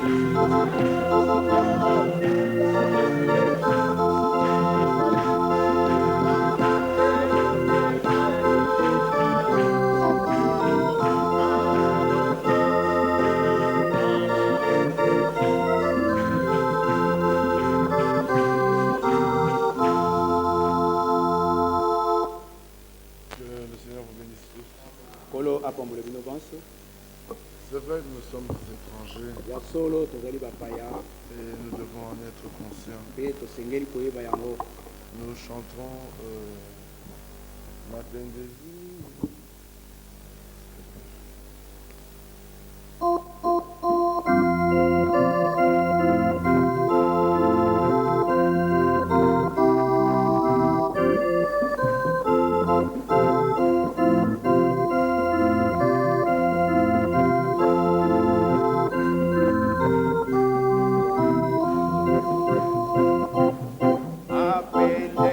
Le Seigneur vous bénisse tous. Kolo apambole bino banso. C'est vrai que nous sommes des étrangers Ya solo tozali bapaya et nous devons en être conscients. pe tosengeli koyeba yango. Nous chanterons Matin de vie. Appelez-lui.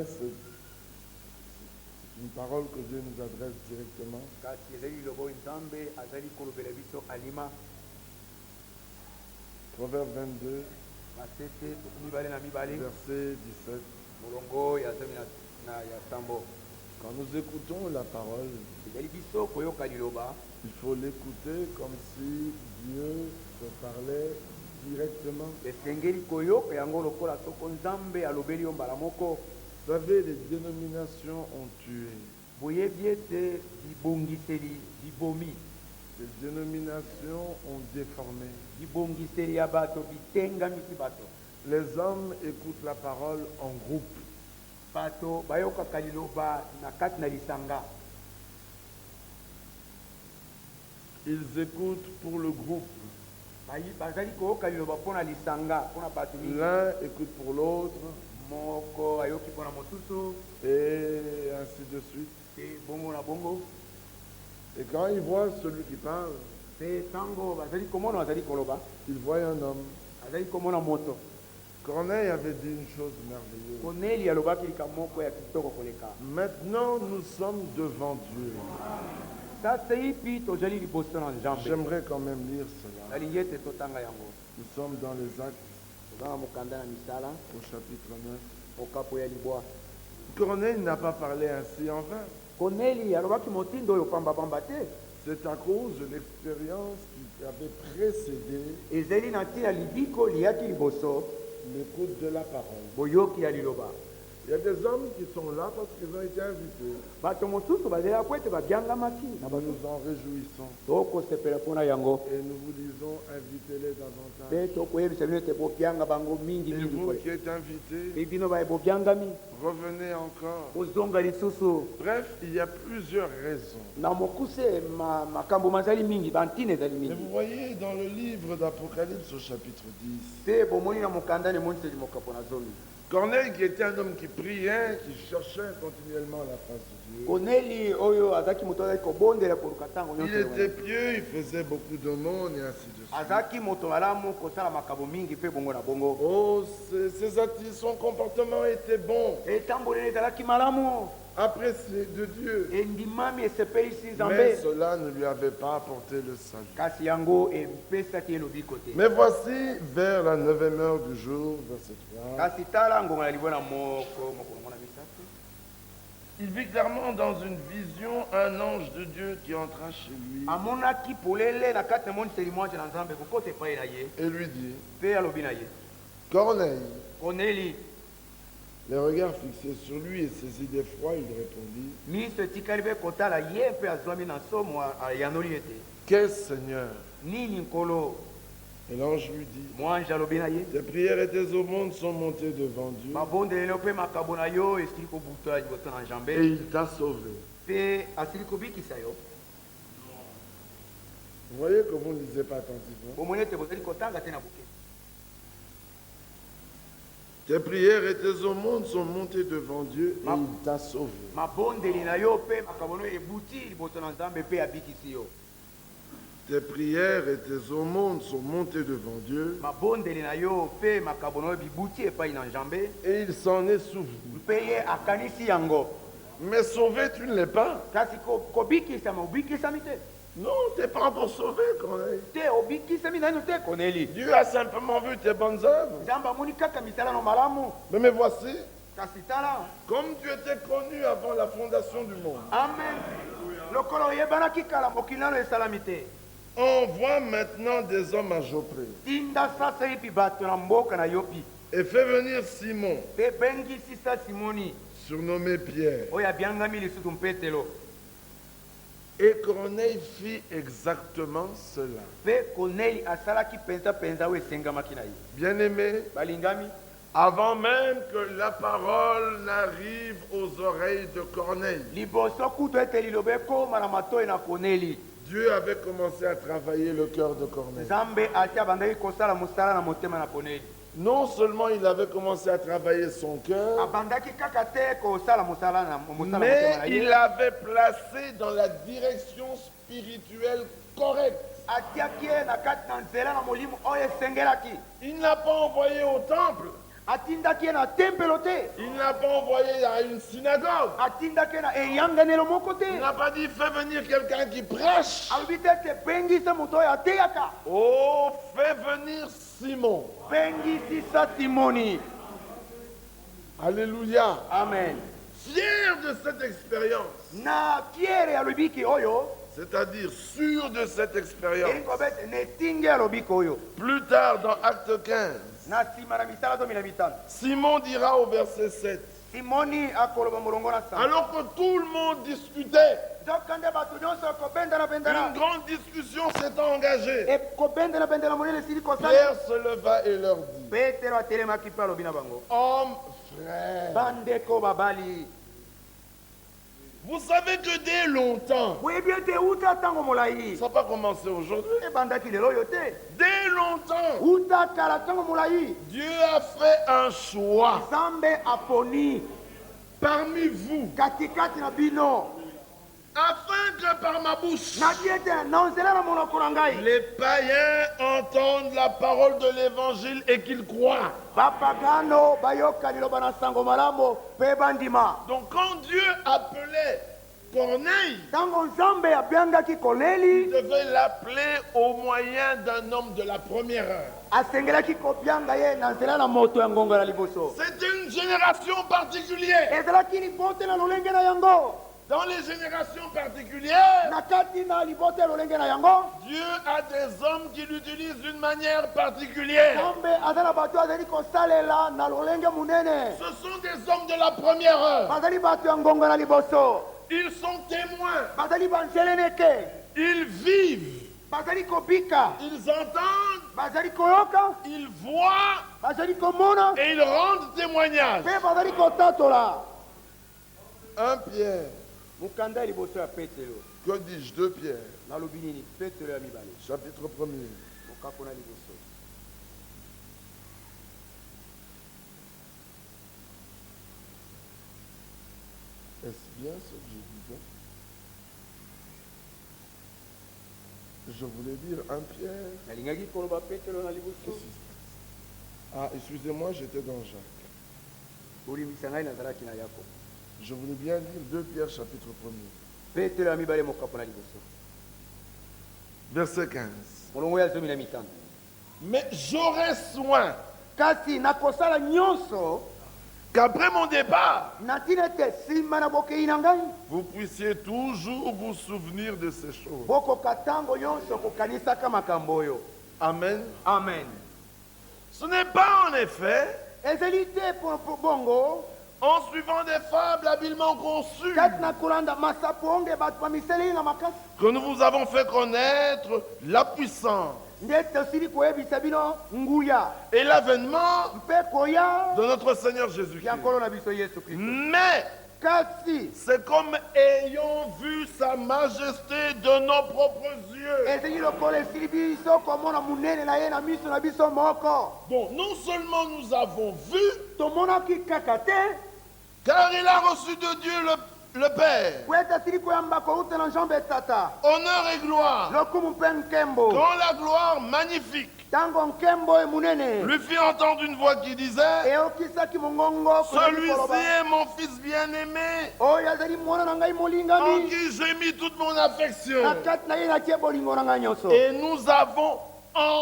mais c'est une parole que Dieu nous adresse directement. kasi ezali liloba oyo nzambe azali kolobela biso alima Proverbe 22, basete mibale na mibale verset 17. molongo ya zomi ya sambo. Quand nous écoutons la parole, ezali biso koyoka liloba il faut l'écouter comme si Dieu te parlait directement. esengeli koyoka yango lokola soko nzambe alobeli yo mbala moko. Vous savez, les dénominations ont tué. boyebi ete bibongiseli bibomi Les dénominations ont déformé. bibongiseli ya bato bitengamisi bato. Les hommes écoutent la parole en groupe. bato bayokaka liloba na kati na lisanga. Ils écoutent pour le groupe. bazali koyoka liloba mpona lisanga mpona bato mingi. L'un écoute pour l'autre, moko ayoki mpona mosusu et ainsi de suite. te bongo na bongo. Et quand ils voient celui qui parle, te ntango bazali komona bazali koloba ils voient un homme. bazali komona moto. Corneille avait dit une chose merveilleuse. koneli alobaki likambo moko ya kitoko koleka. Maintenant, nous sommes devant Dieu. sasa hivi tozali liboso na nzambe. J'aimerais quand même lire cela. nalingi ete totanga yango. Nous sommes dans les Actes, toza na mokanda na misala au chapitre 9. okapo ya libwa. Corneille n'a pas parlé ainsi en vain. koneli alobaki motindo oyo pambapamba te. C'est à cause de l'expérience qui avait précédé ezali na ntina libiko liyaki liboso l'écoute de la parole. boyoki ya liloba. Il y a des hommes qui sont là parce qu'ils ont été invités. bato mosusu bazali po ete babyangamaki na Nous bato. nous en réjouissons tokosepela mpona yango et nous vous disons, invitez-les davantage. mpe tokoyebisa bino ete bobyanga bango Et mingimingi vous kole. qui êtes invités, mpe bino baye bobyangami revenez encore. kozonga lisusu. Bref, il y a plusieurs raisons. na mokuse makambo mazali mingi bantina ezali Mais mingi. vous voyez dans le livre d'Apocalypse au chapitre 10, te bomoni na mokanda nemoniseli mokapo na zomi. Corneille qui était un homme qui priait, qui cherchait continuellement la face de Dieu. koneli oyo azalaki moto azalaki kobondela koluka ntango Il nyonso. était pieux, il faisait beaucoup d'aumônes et ainsi de suite. azalaki moto malamu kosala makambo mingi mpe bongo na bongo. Oh, son comportement était bon, etambolelo ezalaki malamu apprécié de Dieu. endimami esepelisi Mais nzambe. cela ne lui avait pas apporté le salut. kasi yango epesaki elobiko te. Mais voici, vers la 9e heure du jour, verset 3, kasi tala ngonga ya libwana moko mokolongo na misato. il vit clairement dans une vision un ange de Dieu qui entra chez lui amonaki polele na kati na moniseli mwanje na nzambe kokota epai na ye et lui dit, mpe alobi na ye Corneille. koneli. Les regards fixés sur lui et saisi d'effroi, il répondit, miso etikali mpe kotala ye mpe azwami na somo ayanoli ete qu'est-ce, Seigneur? nini nkolo. Et l'ange lui dit, mwanje alobi na ye tes prières et tes aumônes sont montées devant Dieu mabondelelo mpe makabo na yo esili kobuta liboso na et nzambe il t'a sauvé. mpe asili kobikisa yo. Vous voyez que vous ne lisez pas attentivement. bomoni ete bozali kotanga te na buke. Tes prières et tes aumônes sont montées devant Dieu et Ma- il t'a sauvé. mabondeli na yo mpe makabo na yo ebuti liboso na nzambe mpe abikisi yo. Tes prières et tes aumônes sont montées devant Dieu mabondeli na yo mpe makabo na yo bibuti epai na nzambe et il s'en est souvenu. mpe ye akanisi yango. Mais sauvé, tu ne l'es pas. kasi kobikisama obikisami te. Non, tu n'es pas encore sauvé, Corneille. te obikisami nanu te koneli. Dieu a simplement vu tes bonnes œuvres. nzambe amoni kaka misalano malamu. Mais voici, kasi tala. comme tu étais connu avant la fondation du monde, amen. lokolo oyebanaki kala mokili nano esalami te. envoie maintenant des hommes à Joppé tinda sasa hivi bato na mboka na yopi et fais venir Simon, mpe bengisi sa simoni surnommé Pierre. oyo abyangami lisusu mpetelo. Et Corneille fit exactement cela. mpe koneli asalaki mpenza oyo esengamaki na ye. Bien-aimé, balingami avant même que la parole n'arrive aux oreilles de Corneille, liboso kutu ete liloba ekoma na matoi na koneli, Dieu avait commencé à travailler le cœur de Corneille. nzambe ati abandaki kosala mosala na motema na koneli. Non seulement il avait commencé à travailler son cœur, abandaki kaka te kosala mosala na motema mais na il ye. l'avait placé dans la direction spirituelle correcte. atiaki ye na kati na nzela na molimo oyo esengelaki. Il n'a pas envoyé au temple, atindaki ye na tempelo te, Il n'a pas envoyé à une synagogue. atindaki ye na eyanganelo moko te, Il n'a pas dit fais venir quelqu'un qui prêche. alobi te ete pengisa moto oyo ateyaka, Oh, fais venir Simon. pengisisa Simoni. Alléluia. Amen. Fier de cette expérience, Na Pierre alobiki oyo, c'est-à-dire sûr de cette expérience. elikobete netingi alobiki oyo. Plus tard dans Acte 15, Na nsima na misala 1500. Simon dira au verset 7, Simoni akoloba molongo na sa. alors que tout le monde discutait, Nzokande bato nyonso kobendana une bendana. grande discussion s'est engagée. E kobendana bendana monene esili kosala. Pierre se leva et leur dit, Petero atelemaki mpe alobi na bango. hommes, frères, Bandeko babali. vous savez que dès longtemps, Boyebi ete uta ntango molai. ça n'a pas commencé aujourd'hui, Ebandaki lelo oyo te. dès longtemps, Uta kala ntango molai. Dieu a fait un choix Nzambe aponi parmi vous, katikati na bino. afin que par ma bouche, Naki ete na nzela na monoko na ngai. les païens entendent la parole de l'évangile et qu'ils croient. Bapagano bayoka liloba na sango malamu mpe bandima. Donc quand Dieu appelait Corneille, Ntango Nzambe abyangaki Korneli, il devait l'appeler au moyen d'un homme de la première heure. asengelaki kobyanga ye na nzela na moto ya ngonga na liboso. C'est une génération particulière. Ezalaki libote na lolenge na yango. Dans les générations particulières, Na kati na libote ya lolenge na yango, Dieu a des hommes qui l'utilisent d'une manière particulière. Nzambe aza na bato azali kosalela na lolenge munene. Ce sont des hommes de la première heure. Bazali bato ya ngonga na liboso. Ils sont témoins. Bazali banzeleneke. Ils vivent. Bazali kobika. Ils entendent. Bazali koyoka. Ils voient. Bazali komona. Et ils rendent témoignage. Mpe bazali kotatola. 1 Pierre. Mukanda ya liboso ya Petelo. Que dis-je? 2 Pierre. Nalobi nini? Petelo ya mibale. Chapitre 1er. Mokako na liboso. Est-ce bien ce que je disais? Je voulais dire 1 Pierre. Nalingaki koloba Petelo na liboso. Qu'est-ce qui se passe? Ah, excusez-moi, j'étais dans Jacques. Olimbisa ngai nazalaki na Yakobo. Je voulais bien dire 2 Pierre chapitre 1er. Petelo ya mibale mokako na liboso. Verset 15. Molongo ya 15. Mais j'aurai soin Kasi nakosala nyonso qu'après mon départ, na ntina ete nsima na bokei na ngai vous puissiez toujours vous souvenir de ces choses. bokoka ntango nyonso kokanisaka makambo oyo. Amen. Amen. Ce n'est pas en effet ezali te po bongo en suivant des fables habilement conçues kati na kolanda masapo onge bato bamiseli na makasi que nous vous avons fait connaître la puissance nde tosili koyebisa bino nguya et l'avènement mpe koya de notre Seigneur Jésus-Christ. ya nkolo na biso yesu kristo. Mais Kasi c'est comme ayant vu sa majesté de nos propres yeux. ezali lokola esili biso komona munene na ye na miso na biso moko. Donc non seulement nous avons vu, tomonaki kaka te car il a reçu de Dieu le Père po ete asili koyamba kouta na nzambe tata honneur et gloire, lokumu mpe nkembo. quand la gloire magnifique Ntango nkembo emunene lui fit entendre une voix qui disait, eokisaki mongongo celui-ci est mon fils bien-aimé, oyo azali mwana na ngai en molingami qui j'ai mis toute mon na affection. kati na ye natie bolingo na ngai nyonso. Et nous avons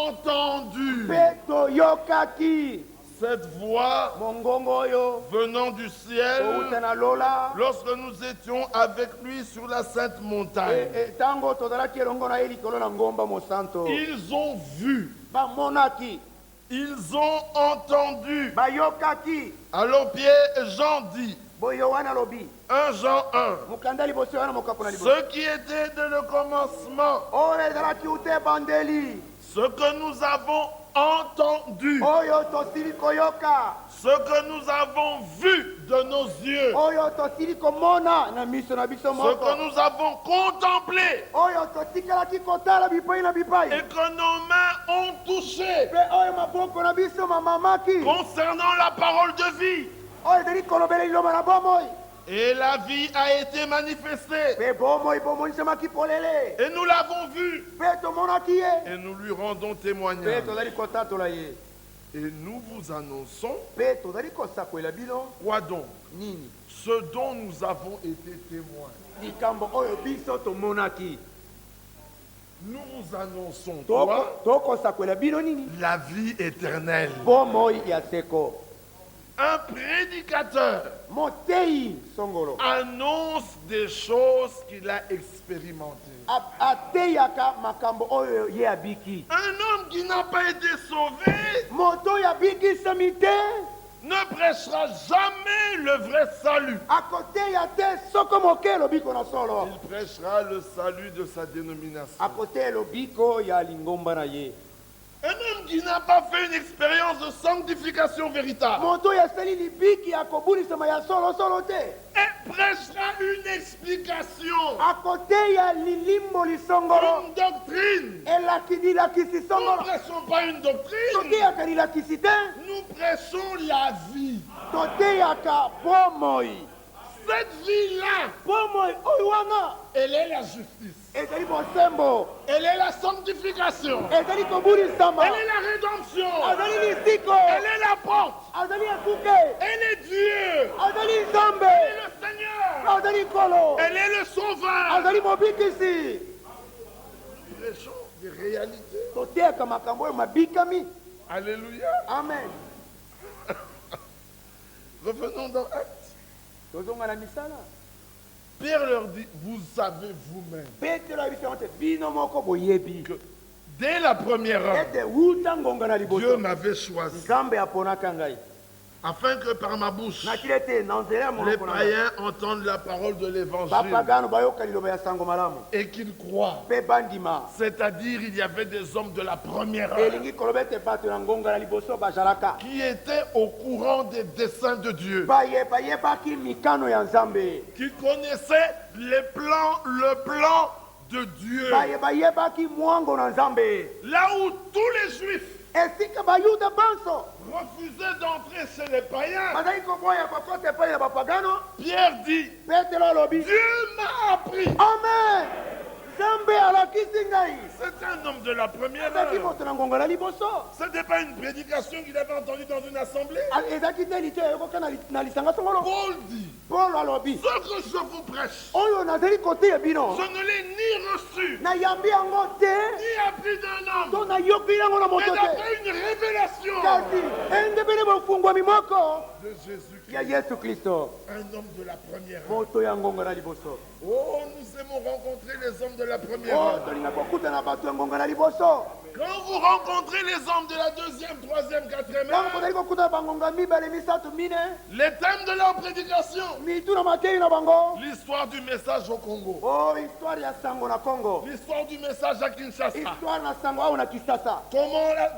entendu Mpe toyokaki cette voix mongongo oyo venant du ciel outa na lola lorsque nous étions avec lui sur la sainte montagne. ntango tozalaki elongo na ye likolo na ngomba mosanto. Ils ont vu, Bamonaki, ils ont entendu. bayokaki, Alors Pierre, Jean dit, boyo wana lobi 1 Jean 1, mokanda liboso wana mokako na liboso ce qui était dès le commencement, oyo ezalaki uta ebandeli ce que nous avons entendu, oyo tosili koyoka ce que nous avons vu de nos yeux, oyo tosili komona na miso na biso ce moko que nous avons contemplé oyo totikalaki kotala bipai na bipai et que nos mains ont touché mpe oyo maboko na biso mamamaki concernant la parole de vie. oyo ezali kolobela liloba na bomoi Et la vie a été manifestée. mpe bomoi bomonisamaki polele Et nous l'avons vu. mpe tomonaki ye Et nous lui rendons mpe témoignage. tozali kotatola ye. Et nous vous annonçons, mpe tozali kosakwela bino quoi donc? nini Ce dont nous avons été témoins. likambo oyo biso tomonaki. Nous vous annonçons quoi? Tokosakwela bino nini La vie éternelle. bomoi ya seko. Un prédicateur Moteyi songolo annonce des choses qu'il a expérimentées. ateyaka makambo oyo ye abiki. Un homme qui n'a pas été sauvé Moto ya bikisami te ne prêchera jamais le vrai salut. akoteya te soko moke elobiko na solo. Il prêchera le salut de sa dénomination. Akoteya elobiko ya lingomba na ye. Un homme qui n'a pas fait une expérience de sanctification véritable Moto ya sali libiki akobulisama ya solo solo te. et prêchera une explication, Akoteya lilimbo lisongolo une doctrine. elakisi Nous ne songolo. prêchons pas une doctrine, Toteyaka lilakisi te nous prêchons la vie. toteyaka bomoi. Cette vie-là, Bomoi oyo wana elle est la justice. ezali bosembo, Elle est la sanctification. ezali kobulisama, Elle est la rédemption. azali lisiko, Elle est la porte. azali ekuke, Elle est Dieu. azali nzambe, Elle est le Seigneur. azali nkolo, Elle est le Sauveur. azali mobikisi. Nous prêchons des réalités. Toteyaka makambo oyo mabikami. Alléluia. Amen. Revenons dans Actes. Tozonga na misala. Pierre leur dit, vous savez vous-même Petelo ayebisaka te bino moko boyebi que dès la première heure, ete wuta ngonga na Dieu liboso m'avait choisi nzambe aponaka ngai afin que par ma bouche, nakili ete na nzela ya les monoko na ngai païens entendent la parole de l'évangile bapagano bayoka liloba ya sango malamu et qu'ils croient. mpe bandima. C'est-à-dire, il y avait des hommes de la première heure elingi koloba ete bato na ngonga na liboso bazalaka qui étaient au courant des desseins de Dieu, bayebaki mikano ya nzambe, qui connaissaient le plan de Dieu. bayebaki mwango na nzambe. Là où tous les Juifs esika bayuda banso refusaient d'entrer chez les païens, bazali koboya bakota epai na bapagano, Pierre dit, petelo alobi Dieu m'a appris. amen, nzambe alakisi ngai. C'est un homme de la première ezaki heure. moto na ngonga na liboso. Ce n'était pas une prédication qu'il avait entendue dans une assemblée. ezaki te lito eyokoka na lisanga songolo. Paul dit, Paul alobi ce que je vous prêche, oyo nazali koteya bino je ne l'ai ni reçu, nayambi yango te ni appris d'un homme, to nayoki yango na mais moto te, d'après une révélation kasi engebeli bofungwami moko de ya Jésus-Christ, yesu kristo, un homme de la première heure. moto ya ngonga na liboso. Oh, nous aimons rencontrer les hommes de la première o heure. tolinga kokuta na bato ya ngonga na liboso. Quand vous rencontrez les hommes de la deuxième, troisième, quatrième ntango heure, bozali kokuta na bangonga mibale misato mine, les thèmes de leur prédication, mitu na matei na bango, l'histoire du message au Congo, o histoire ya sango na Congo, l'histoire du message à Kinshasa, histoire na sango awo na Kisasa,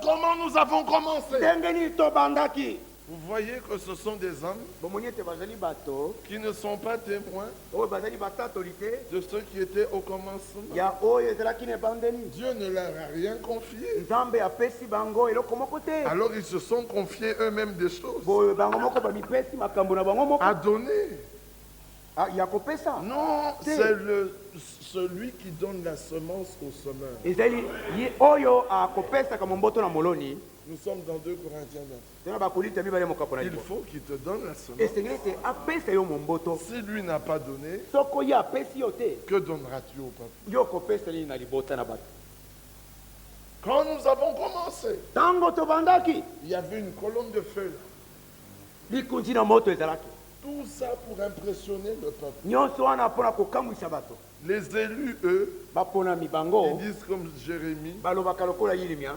comment nous avons commencé. ndenge nini tobandaki. Vous voyez que ce sont des hommes bomoni ete bazali bato qui ne sont pas témoins oyo bazali batatoli te de ceux qui étaient au commencement. ya oyo ezalaki na ebandeli. Dieu ne leur a rien confié. nzambe apesi bango eloko moko te. Alors ils se sont confiés eux-mêmes des choses boyo bango moko bamipesi makambo na bango moko à donner. ya kopesa. Non, Si. c'est celui qui donne la semence au semeur. ezali ye oyo akopesaka momboto na moloni. Nous sommes dans 2 Corinthiens 9. tena bakolita mibale mokapo na Il libo faut qu'il te donne la semence. esengeli ete apesa yo momboto. Si lui n'a pas donné, soko ye apesi yo te, que donneras-tu au peuple? yo kopesa nini na libota na bato. Quand nous avons commencé, ntango tobandaki il y avait une colonne de feu. likunzi na moto ezalaki. Tout ça pour impressionner le peuple. nyonso wana mpona kokamwisa bato. Les élus, eux, baponami ils bango disent comme Jérémie, balobaka lokola yilimia,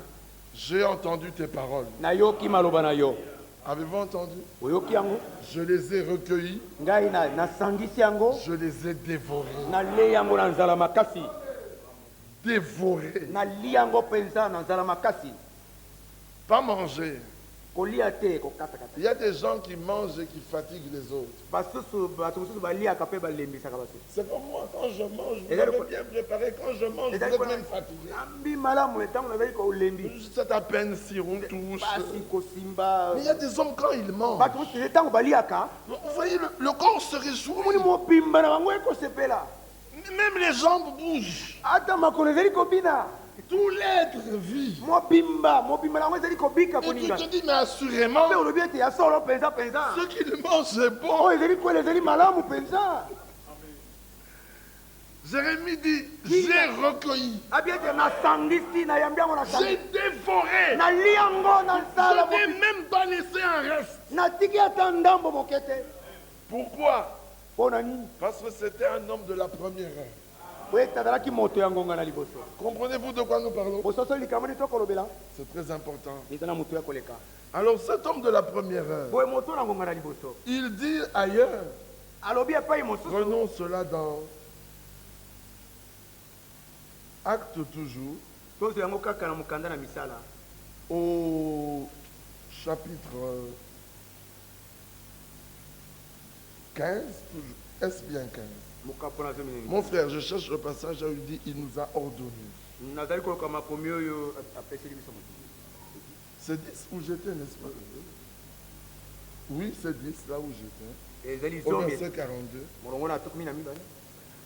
j'ai entendu tes paroles. nayoki maloba na yo. Avez-vous entendu? oyoki yango, Je les ai recueillis, ngai nasangisi yango, je les ai dévorés. nalei yango na nzala makasi, Dévorés. nali yango mpenza na nzala makasi. Pas manger. kolia te kokatakata. Il y a des gens qui mangent et qui fatiguent les autres. basusu bato mosusu baliaka mpe balembisaka bato. C'est comme moi, quand je mange, vous Et là, avez le- bien préparé, quand je mange, vous Et là, êtes le- même fatigué. nambi malamu ntango nazali kolembi C'est à peine si on touche. pasi kosimba. Mais il y a des hommes, quand ils mangent, bato mosusu ntango baliaka vous voyez, le corps se réjouit. omoni mopimba na bango ekosepela, Même les jambes bougent. ata makolo ezali kobina. tout l'être vit. mobimba nango ezali kobika Et tu koninga. te dis, mais assurément, Mpe olobi ete ya solo mpenza mpenza. ce qu'il mange c'est bon. Oyo ezali kweli ezali malamu mpenza. Jérémie dit, j'ai recueilli, Abi ete nasangisi nayambi yango j'ai nasangisi. dévoré, Nalia yango na nsala je n'ai même pas laissé un reste. natiki ata ndambo moke te. Pourquoi? Mpo na nini? Parce que c'était un homme de la première heure. Po ete azalaki moto ya ngonga na liboso. Comprenez-vous de quoi nous parlons? bososo likambo nini tokolobela C'est très important. eza na moto ya koleka. Alors cet homme de la première heure, Boye moto na ngonga na liboso il dit ailleurs, alobi epai mosusu. prenons cela dans Acte toujours, tozwa yango kaka na mokanda na misala au chapitre 15, toujours. Est-ce bien 15? mokapo na zomi Mon frère, je cherche le passage où il dit il nous a ordonné. nazali koloka makomi oyo apeseli biso moto. C'est 10 où j'étais, n'est-ce pas? Oui, c'est 10 là où j'étais. ezali Au zomi verset 42. molongo na tukumi na mibale.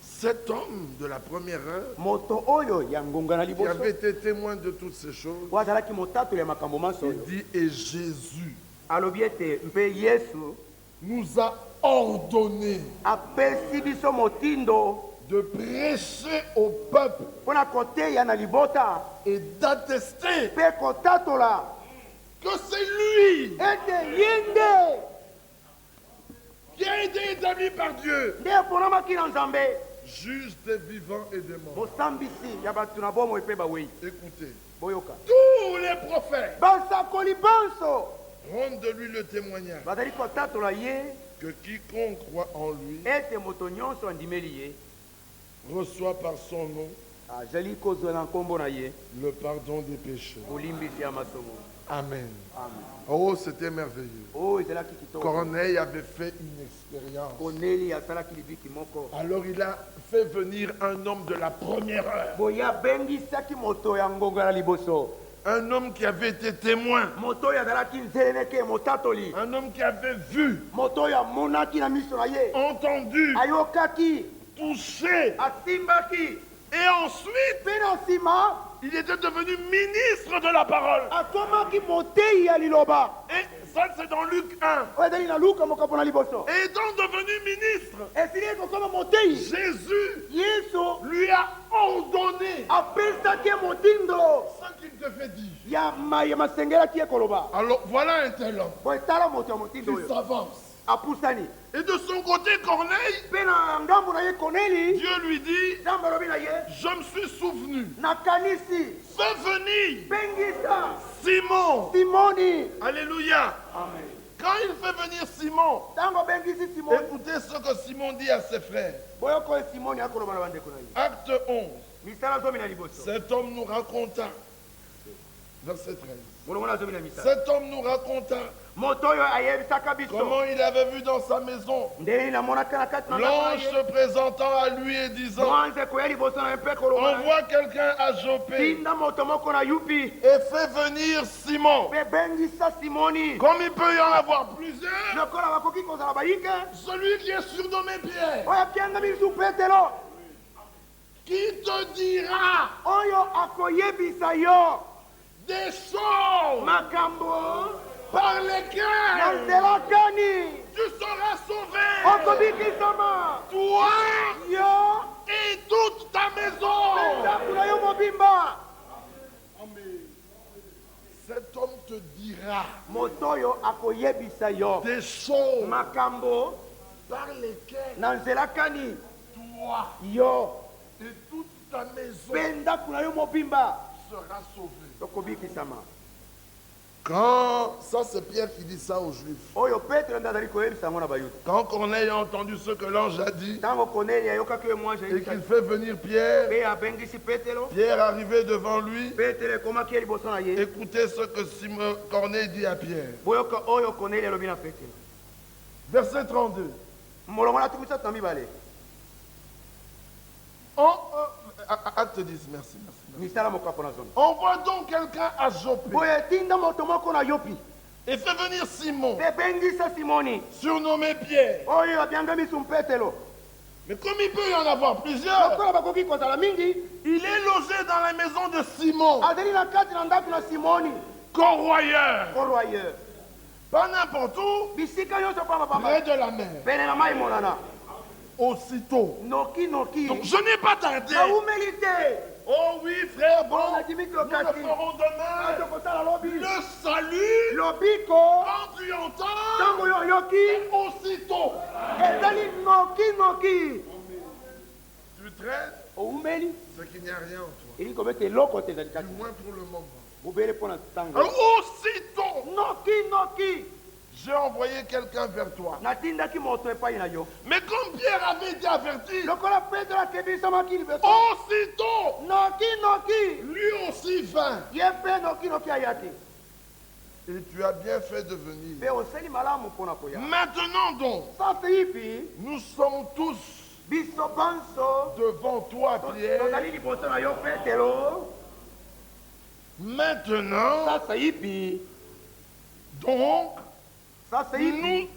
Cet homme de la première heure, moto oyo ya ngonga na qui liboso avait été témoin de toutes ces choses, oyo azalaki motatoli ya makambo manso il oyo dit et Jésus alobi ete mpe yesu nous a ordonné apesi biso motindo de prêcher au peuple mpo na koteya na libota et d'attester mpe kotatola que c'est lui ete ye nde qui a été établi par Dieu, nde eponamaki na nzambe juge des vivants et des morts. bosambisi ya bato na bomoi mpe bawei. Écoutez, Boyoka tous les prophètes basakoli banso rendent de lui le témoignage bazali kotatola ye que quiconque croit en lui ete moto nyonso andimeli ye reçoit par son nom azali kozwa na nkombo na ye le pardon des péchés. bolimbisi ya masomo. Amen. Amen. Oh, c'était merveilleux. oyo ezalaki kitoko. Corneille avait fait une expérience. koneli asalaki libiki moko Alors il a fait venir un homme de la première heure. boye abengisaki moto ya ngonga na liboso, Un homme qui avait été témoin. moto oyo azalaki nzeleneke motatoli, Un homme qui avait vu, moto oyo amonaki na miso na ye, entendu, ayokaki, touché. asimbaki, Et ensuite, mpe na nsima il était devenu ministre de la parole. akomaki motei ya liloba. Et ça, c'est dans Luc 1. oyo ezali na luka mokapo na liboso, Et étant devenu ministre, esili kokoma motei, Jésus yesu lui a ordonné apesaki ye motindo ce qu'il devait dire. ya masengelaki ye koloba. Alors voilà un tel homme boye tala moto ya motindo qui oyo s'avance. apusani, Et de son côté, Corneille, mpe na ngambo na ye koneli Dieu lui dit, nzambe alobi na ye je me suis souvenu, nakanisi fais venir pengisa Simon. simoni. Alléluia. Amen. Quand il fait venir Simon, ntango bengisi simoni, écoutez ce que Simon dit à ses frères. boyoko ye simoni akoloba na bandeko na ye. Acte 11. misala zomi na liboso, Cet homme nous raconta, verset 13. molongo na zomi na misala, Cet homme nous raconta moto oyo ayebisaka biso comment il avait vu dans sa maison ndenge namonaka na kati na ndako na l'ange ye, se présentant à lui et disant, mwanze koya liboso na ye mpe koloba na ye, envoie quelqu'un à Jopé tinda moto moko na yupi et fais venir Simon. mpe bengisa simoni. Comme il peut y en avoir plusieurs, lokola bakoki kozala bayike celui qui est surnommé Pierre, oyo apiangami bisu petelo, qui te dira oyo akoyebisa yo des choses makambo par na lesquelles nzela kani tu seras sauvé, okobikisama toi yo et toute ta maison. ndako na yo mobimba. Cet homme te dira moto oyo akoyebisa yo des choses makambo par lesquelles na nzela kani toi yo et toute ta maison mpe ndako na yo mobimba sera sauvé. okobikisama. Quand, ça c'est Pierre qui dit ça aux Juifs. oyo petelo nde azali koyebisa yango na bayuda. Quand Corneille a entendu ce que l'ange a dit ntango koneli ayokaki oyo mwanza et qu'il fait venir Pierre, mpe abengisi petelo, Pierre arrivé devant lui, petelo ekomaki ye liboso na ye. écoutez ce que Simon Corneille dit à Pierre. boyoka oyo koneli alobi na petelo, Verset 32. molongo na tuku misatu na mibale, Acte 10, merci. misala mokapo na zomi. Envoie donc quelqu'un à Jopé boye tinda moto moko na yopi et fais venir Simon, mpe bengisa simoni surnommé Pierre. oyo abiangami su petelo, Mais comme il peut y en avoir plusieurs, lokola bakoki kozala mingi il est logé dans la maison de Simon, azali na kati na ndako na simoni corroyeur. corroyeur Pas n'importe où, bisika nyonso mpa bapapa près de la mer. pene na mai monana Aussitôt. noki Donc je n'ai pas tardé. naumeli te Oh oui, frère, bon, On a dit, nous le Miklo-Kasi. ferons demain. tokosala lobi Le salut, lobiko quand tu entends, ntango yo oyoki aussitôt. ezali noki Tu traînes, oumeli c'est qu'il n'y a rien en toi. eli kobeta eloko te ezali Du kati moins pour le moment. bobele mpo na ntango Alors aussitôt, noki j'ai envoyé quelqu'un vers toi. natindaki moto epai na yo Mais comme Pierre avait été averti, lokola petro akebisamaki liboso aussitôt, noki lui aussi vint. ye mpe noki ayaki Et tu as bien fait de venir. mpe oseli malamu mpo na koya Maintenant donc, sasa hivi nous sommes tous biso banso devant toi, Pierre. tozali liboso na yo petelo Maintenant, sasa hivi donc, sasa hivi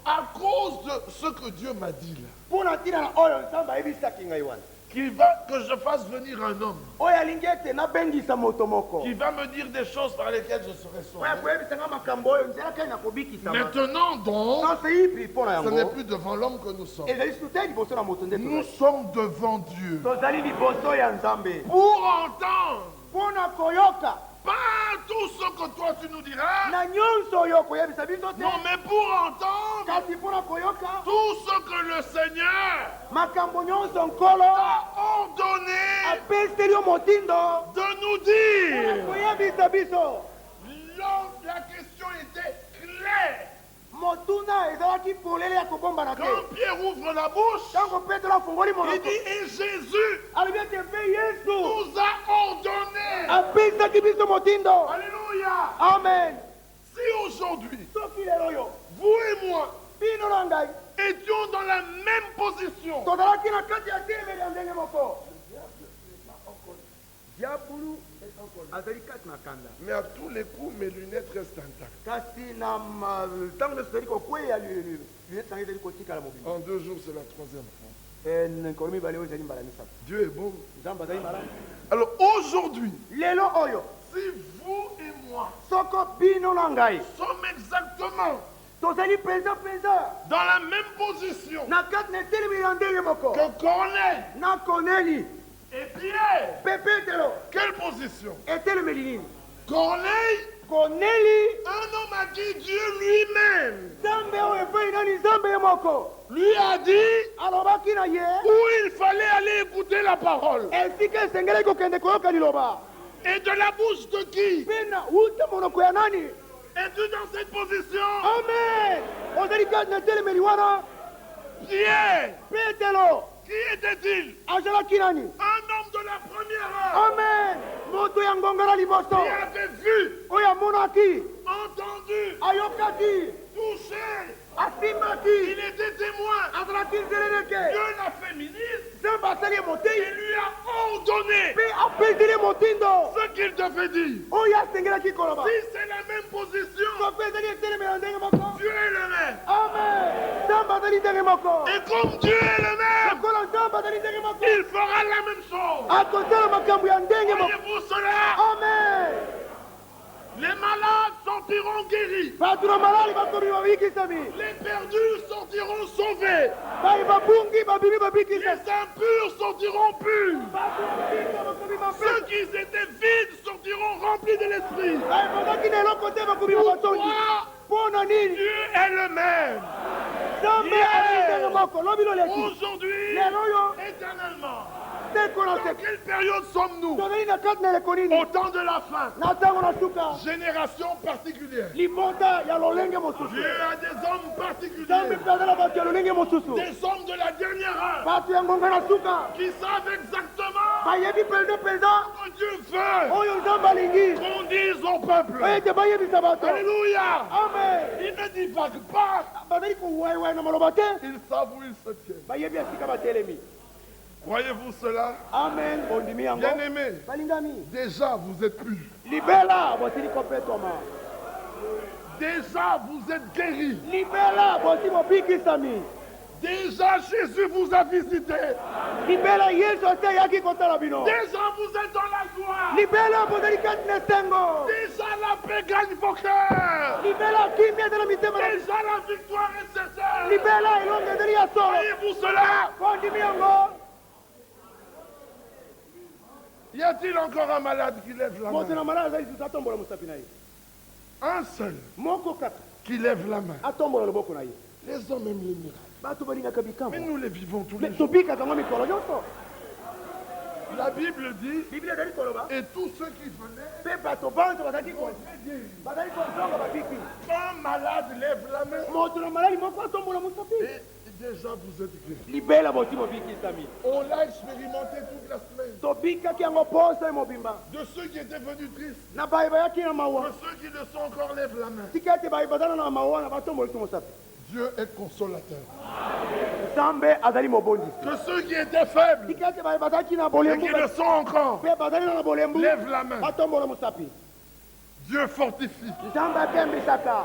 à cause de ce que Dieu m'a dit là, mpo na ntina na oyo nzambe ayebisaki ngai wana que je fasse venir un homme oyo alingi ete nabengisa moto moko qui va me dire des choses par lesquelles je serai oyo sauvé. akoyebisanga makambo oyo nzela kai na kobikisama Maintenant donc, sasa hivi mpo na ce n'est yango plus devant l'homme que nous sommes. ezali susu te liboso na moto nde Nous sommes devant Dieu tozali liboso ya nzambe pour entendre mpo na koyoka pas tout ce que toi tu nous diras, na nyonso oyo okoyebisa biso te non, mais pour entendre kasi mpo na koyoka tout ce que le Seigneur makambo nyonso nkolo a ordonné apeseli yo motindo de nous dire. koyebisa biso La question était claire. motuna ezalaki polele ya kobombana te Quand Pierre ouvre la bouche, ntango petro afungoli il monoko dit, et Jésus alobi ete mpe yesu nous a ordonné. apesaki biso motindo Alléluia. amen Si aujourd'hui, soki lelo oyo vous et moi bino na ngai étions dans la même position, tozalaki na kati ya telemeli ya ndenge moko diabulu azali kati na kanda mais à tous les coups, mes lunettes restent intactes. kasi na ntango nyonso ezali kokweya lunete nanga ezali kotikala mobili En 2 jours, c'est la 3e fois. nkolo mibale oyo ezali mbala misato Dieu est bon. nzambe azali malamu Alors aujourd'hui, lelo oyo si vous et moi soko bino na ngai sommes exactement tozali mpenza dans la même position na kati na etelemeli ya ndenge moko que Corneille na koneli et Pierre, mpe petelo quelle position? etelemeli nini Corneille, koneli un homme à qui Dieu lui-même nzambe oyo epai nani nzambe ye moko lui a dit alobaki na ye où il fallait aller écouter la parole. esika esengelaki kokende koyoka liloba Et de la bouche de qui? mpe na uta monoko ya nani Es-tu dans cette position? amen ozali kati na etelemeli wana Pierre, petelo qui était-il? azalaki nani Un homme de la première heure amen moto ya ngonga na liboso qui avait vu, oyo amonaki entendu, ayokaki touché. asimaki Il était témoin. azalaki nzeleleke Dieu l'a fait ministre nzambe asali ye et motei lui a ordonné mpe apeseli ye motindo ce qu'il devait dire. oyo asengelaki koloba Si c'est la même position, soki ezali etelemela ndenge moko Dieu est le même. amen nzambe azali ndenge moko Et comme Dieu est le même, lokola nzambe azali ndenge moko il fera la même chose. akosala makambo ya ndenge moko Voyez-vous cela? amen Les malades sortiront guéris. bato na malali bakomi babikisami Les perdus sortiront sauvés. bai babungi babimi Les babikisami impurs sortiront purs. bato babika bakomi Ceux bape qui étaient vides sortiront remplis de l'esprit. bai bazaki na eloko te bakomi babatongi mpo na nini Dieu est le même. nzambe azali ndenge moko lobi loleki Aujourd'hui, lelo oyo éternellement. teko na Dans seko quelle période sommes-nous? tozali na kati na eleko nini Au temps de la fin. na ntango na suka Génération particulière. libota ya lolenge mosusu Dieu a des hommes nzambe particuliers. mpe aza na bato ya lolenge mosusu Des hommes de la dernière heure. bato ya ngonga na suka Qui savent exactement bayebi mpenza ce que Dieu veut oyo nzambe alingi qu'on dise au peuple. oyo ete bayebisa bato Alléluia. amen Ils ne divaguent pas. bazali kowaiwai na maloba te Ils savent où ils se tiennent. bayebi esika batelemi Croyez-vous cela? amen bondimi yango Bien-aimés, balingami déjà vous êtes purs. libela bosili kopetwama Déjà vous êtes guéris. libela bosi bobikisami Déjà Jésus vous a visité. libela yesu ate yaki kotala bino Déjà vous êtes dans la joie. libela bozali kati na esengo Déjà la paix gagne vos cœurs. libela kimia ezala mitema na Déjà la victoire est certaine. libela elongo ezali ya solo Voyez-vous cela? kondimi yango Y a-t-il encore un malade qui lève la moto main? na malala azali lisusu atombola mosapi na ye Un seul moko kaka qui lève la main. atombola loboko na ye Les hommes aiment les miracles. bato balingaka Mais bikambo nous les vivons tous les jours. tobikaka ngo mikolo nyonso La Bible dit, biblia ezali koloba et tous ceux qui venaient, mpe bato banso bazali kozonga babiki un malade lève la main. moto na malali moko atombola mosapi Et déjà vous êtes guéris. libela boti bobikisami On l'a expérimenté toute la semaine. tobikaki yango poso ye mobimba De ceux qui étaient venus tristes, na baye bayaki na mawa de ceux qui le sont encore, lèvent la main. tika ete baye bazala na mawa wana batombolaki mosapi Dieu est consolateur. nzambe azali mobondisi Que ceux qui étaient faibles tika ete baye bazalaki na et bolembu qui le sont encore, mpe bazali na bolembu lèvent la main. batombola mosapi Dieu fortifie. nzambe akembisaka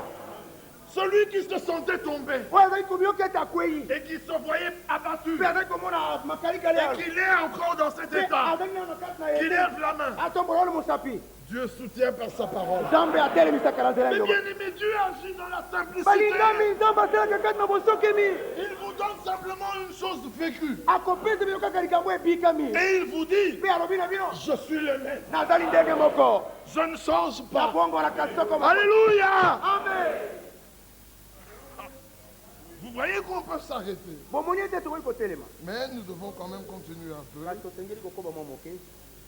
Celui qui se sentait tombé oyo azali komioka ete akwei et qui se voyait abattu mpe azali komona makalikale et qu'il est encore dans cet mpe état, azali na makati na qui ye lève la main. atombola wana mosapi Dieu soutient par sa parole. nzambe atelemisaka na nzela Mais yo bien aimé, Dieu agit dans la simplicité. balingami nzambe asalaka kati na bosokemi Il vous donne simplement une chose vécue. akopesa bino kaka likambo ebikami Et il vous dit, mpe alobi na bino je suis le même. nazali ndenge moko Je ne change pas. nabongolaka soko moko Alléluia. amen Vous voyez qu'on peut s'arrêter. bomoni ete tokoki kotelema Mais nous devons quand même continuer un peu. kasi tosengeli kokoba mwa moke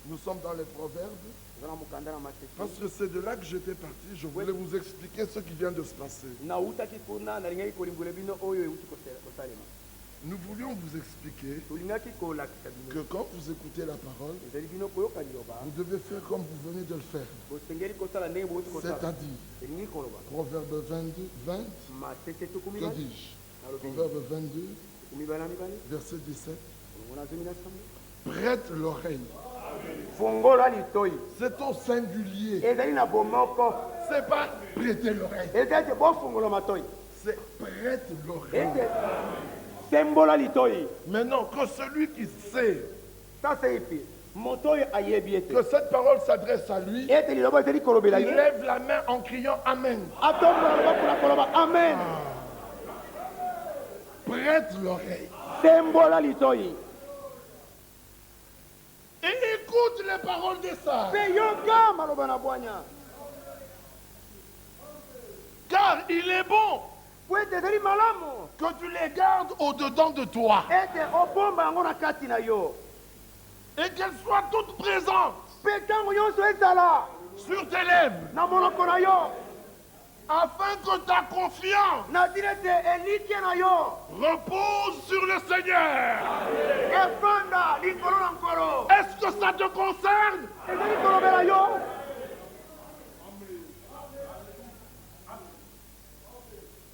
Nous sommes dans les proverbes. eza na mokanda na mateki Parce que c'est de là que j'étais parti. Je voulais vous expliquer ce qui vient de se passer. nautaki kuna nalingaki kolimbola bino oyo euti kosalema Nous voulions vous expliquer tolingaki kolakisa que bino quand vous écoutez la parole, ezali bino koyoka liloba vous devez faire comme vous venez de le faire. bosengeli kosala ndenge bouti kosala C'est-à-dire, elingi koloba Proverbe 22, 20, masese tukumi que bale dis-je? nalobi Proverbe 22, tukumi bale na mibale verset 17. ngona zomi na sambo Prête l'oreille. fungola litoi C'est au singulier. ezali na bomoko C'est pas prêter l'oreille. eza ete bofungola matoi C'est prête l'oreille. ete sembola litoi Maintenant, que celui qui sait sasa ipi moto oyo ayebi ete que cette parole s'adresse à lui, ete liloba ezali kolobela il ye lève la main en criant Amen. atombola loboko na koloba amen Prête l'oreille. sembola litoi Et écoute les paroles des sages. mpe yoka maloba na bwanya Car il est bon po ete ezali malamu que tu les gardes au-dedans de toi. ete obomba yango na kati na yo Et qu'elles soient toutes présentes mpe ntango nyonso ezala sur tes lèvres. na monoko na yo Afin que ta confiance na ntina ete elikya na yo repose sur le Seigneur. efanda likolo na nkolo Est-ce que ça te concerne? ezali kolobela yo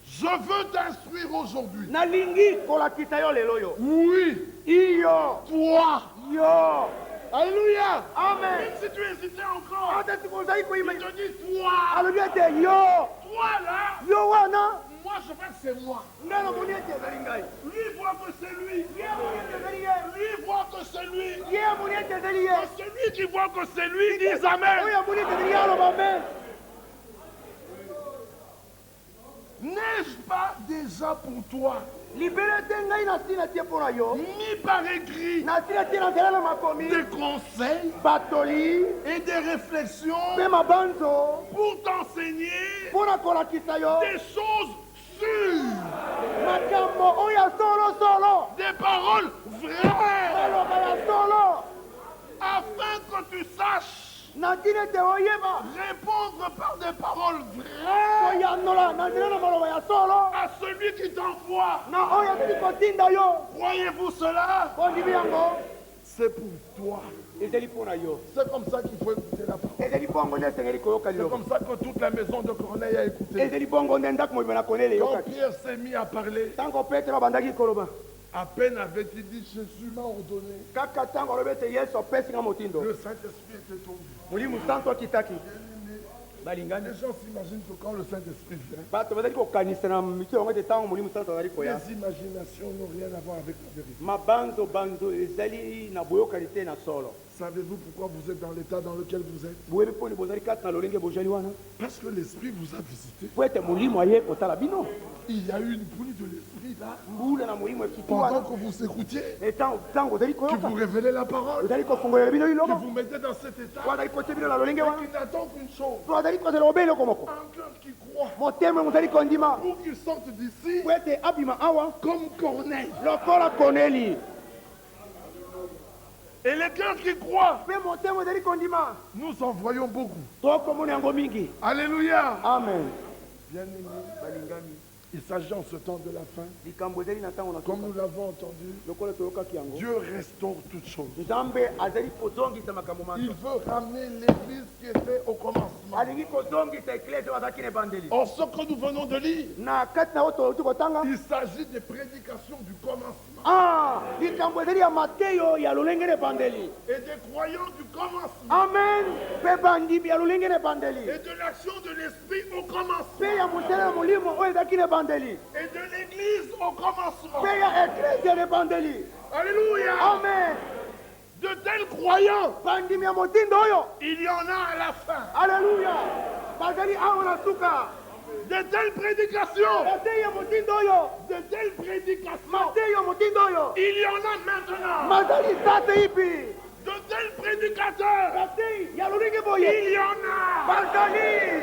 Je veux t'instruire aujourd'hui. nalingi kolakisa yo lelo yo Oui, iyo toi. yo Alléluia. amen Même si tu hésitais encore, ata siko ozali koyima il te dit toi. alobi ete yo Toi là, yo wana moi je pense que c'est moi. ngai namoni ete ezali ngai Lui voit que c'est lui. ye amoni ete ezali ye Lui voit que c'est lui. ye amoni ete ezali ye Que celui qui voit que c'est lui dise Amen. oyo amoni ete ezali ye aloba amen N'ai-je pas déjà pour toi libela ete ngai na ntina tie mpo na yo mis par écrit na ntina tie na nzela na makomi des conseils batoli et des réflexions mpe mabanzo pour t'enseigner mpo na kolakisa yo des choses sûres, makambo oyo ya solosolo des paroles vraies, maloba ya solo afin que tu saches na ntina ete oyeba répondre par des paroles vraies koyandola na nzela na maloba ya solo à celui qui t'envoie. na oyo azali kotinda yo Croyez-vous cela? kondimi yango C'est pour toi. ezali mpo na yo C'est comme ça qu'il faut écouter la parole. ezali bongo nde esengeli koyoka C'est liloba comme ça que toute la maison de Corneille a écouté. ezali bongo nde ndako mobima na konele Quand eyokaki Pierre s'est mis à parler, ntango petero abandaki koloba à peine avait-il dit Jésus m'a ordonné. kaka ntango alobi ete yesu apesi nga motindo Le Saint-Esprit était tombé. molimo santo akitaki balingani Les gens s'imaginent que quand le Saint-Esprit vient, bato bazali kokanisa na mito yango te ntango molimo santo azali koya les imaginations n'ont rien à voir avec la vérité. mabanzo ezali na boyokani te na solo. Savez-vous pourquoi vous êtes dans l'état dans lequel vous êtes? boyebi mponi bozali kati na lolenge bozali wana Parce que l'Esprit vous a visité. po ete molimo aye kotala bino Il y a eu une pluie de l'Esprit là. mbula na molimo ekiti Pendant wana que vous écoutiez, ntango ozali que koyoka vous révélez la parole, ozali kofongolela bino que liloba vous mettez dans cet état, po azali kotia bino na lolenge et wana qui n'attend qu'une chose. po azali kozela obe eloko moko Un cœur qui croit motema mozali kondima pour qu'il sorte d'ici po ete abima awa comme Corneille. lokola koneli Et les cœurs qui croient, mpe motema ezali kondima nous en voyons beaucoup. tokomona yango mingi. Alléluia. Amen. Bien-aimés, balingami il s'agit en ce temps de la fin, likambo ezali na ntango na comme suka nous l'avons entendu, lokola toyokaki yango Dieu restaure toutes choses. nzambe azali kozongisa makambo Il maso veut ramener l'église qui était au commencement. alingi kozongisa eklese oyo azalaki na ebandeli Or, ce que nous venons de lire, na kati na oyo toloti kotanga il s'agit des prédications du commencement likambo ezali ya mateyo ya lolenge na ebandeli. et des croyants du commencement Amen. Mpe bandimi ya lolenge na ebandeli et de l'action de l'Esprit au commencement mpe ya mosala ya molimo oyo ezalaki na ebandeli et de l'église au commencement. mpe ya eklese na ebandeli. Alléluia. Amen. De tels croyants, bandimi ya motindo oyo il y en a à la fin. aleluya bazali awa na suka. De telles prédications, mateyo ya motindo oyo de telles prédications, mateyo ya motindo oyo il y en a maintenant. mazali tate ipi De tels prédicateurs, mateyi ya lolenge boye il y en a. bazali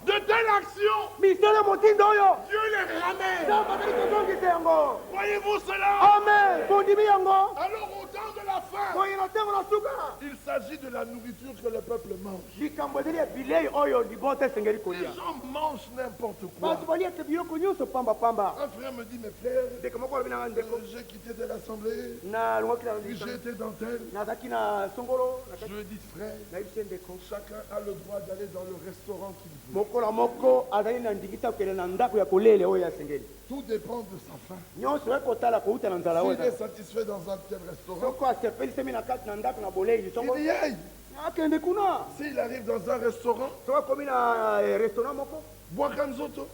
De telles actions, misala ya motindo oyo Dieu les ramène. nzambe bazali kozongisa yango. Croyez-vous cela? Amen. bondimi yango Alors au temps de la fin, boye na ntango na suka il s'agit de la nourriture que le peuple mange. likambo ezali ya bilei oyo libota esengeli Les kolia gens mangent n'importe quoi. bato balia ete biloko nyonso pambapamba. Un frère me dit, mes frères, ndeko moko alobi nanga ndeko j'ai quitté de l'assemblée, nalongwaki puis j'ai été dans tel. nazalaki na songolo Je lui ai dit, frère, nayebisi ye ndeko chacun a le droit d'aller dans le restaurant qu'il veut. mokola moko azali na ndingisa kokende na ndako ya kolela oyo asengeli Tout dépend de sa faim. nyonso ekotala kouta na nzala oyo S'il est satisfait dans un tel restaurant, soko asepelisemi na kati na ndako na bolei lisongo il y aille. akende kuna S'il arrive dans un restaurant, soko akomi na restaurant moko Boakanzoto,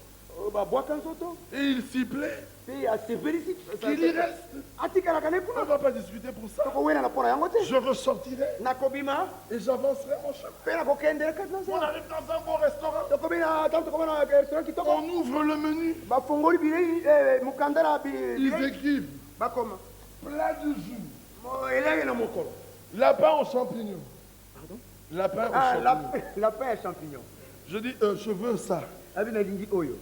babwaka nzoto et il s'y plaît, mpe asepelisi qu'il y reste. atikalaka ne On kuna ne va pas discuter pour ça. tokowelana mpo na yango te Je ressortirai nakobima et j'avancerai mon chemin. mpe nakokendele kati na On nzela arrive dans un bon restaurant, tokomi na tanto tokoma na restaurant kitoko on ouvre le menu, bafongoli bilei mokanda na ils bilei écrivent bakoma plat du jour, elenge na mokolo lapin aux champignons. Lapin aux champignons. lapin ya champignon Je dis, je veux ça. abi nalingi oyo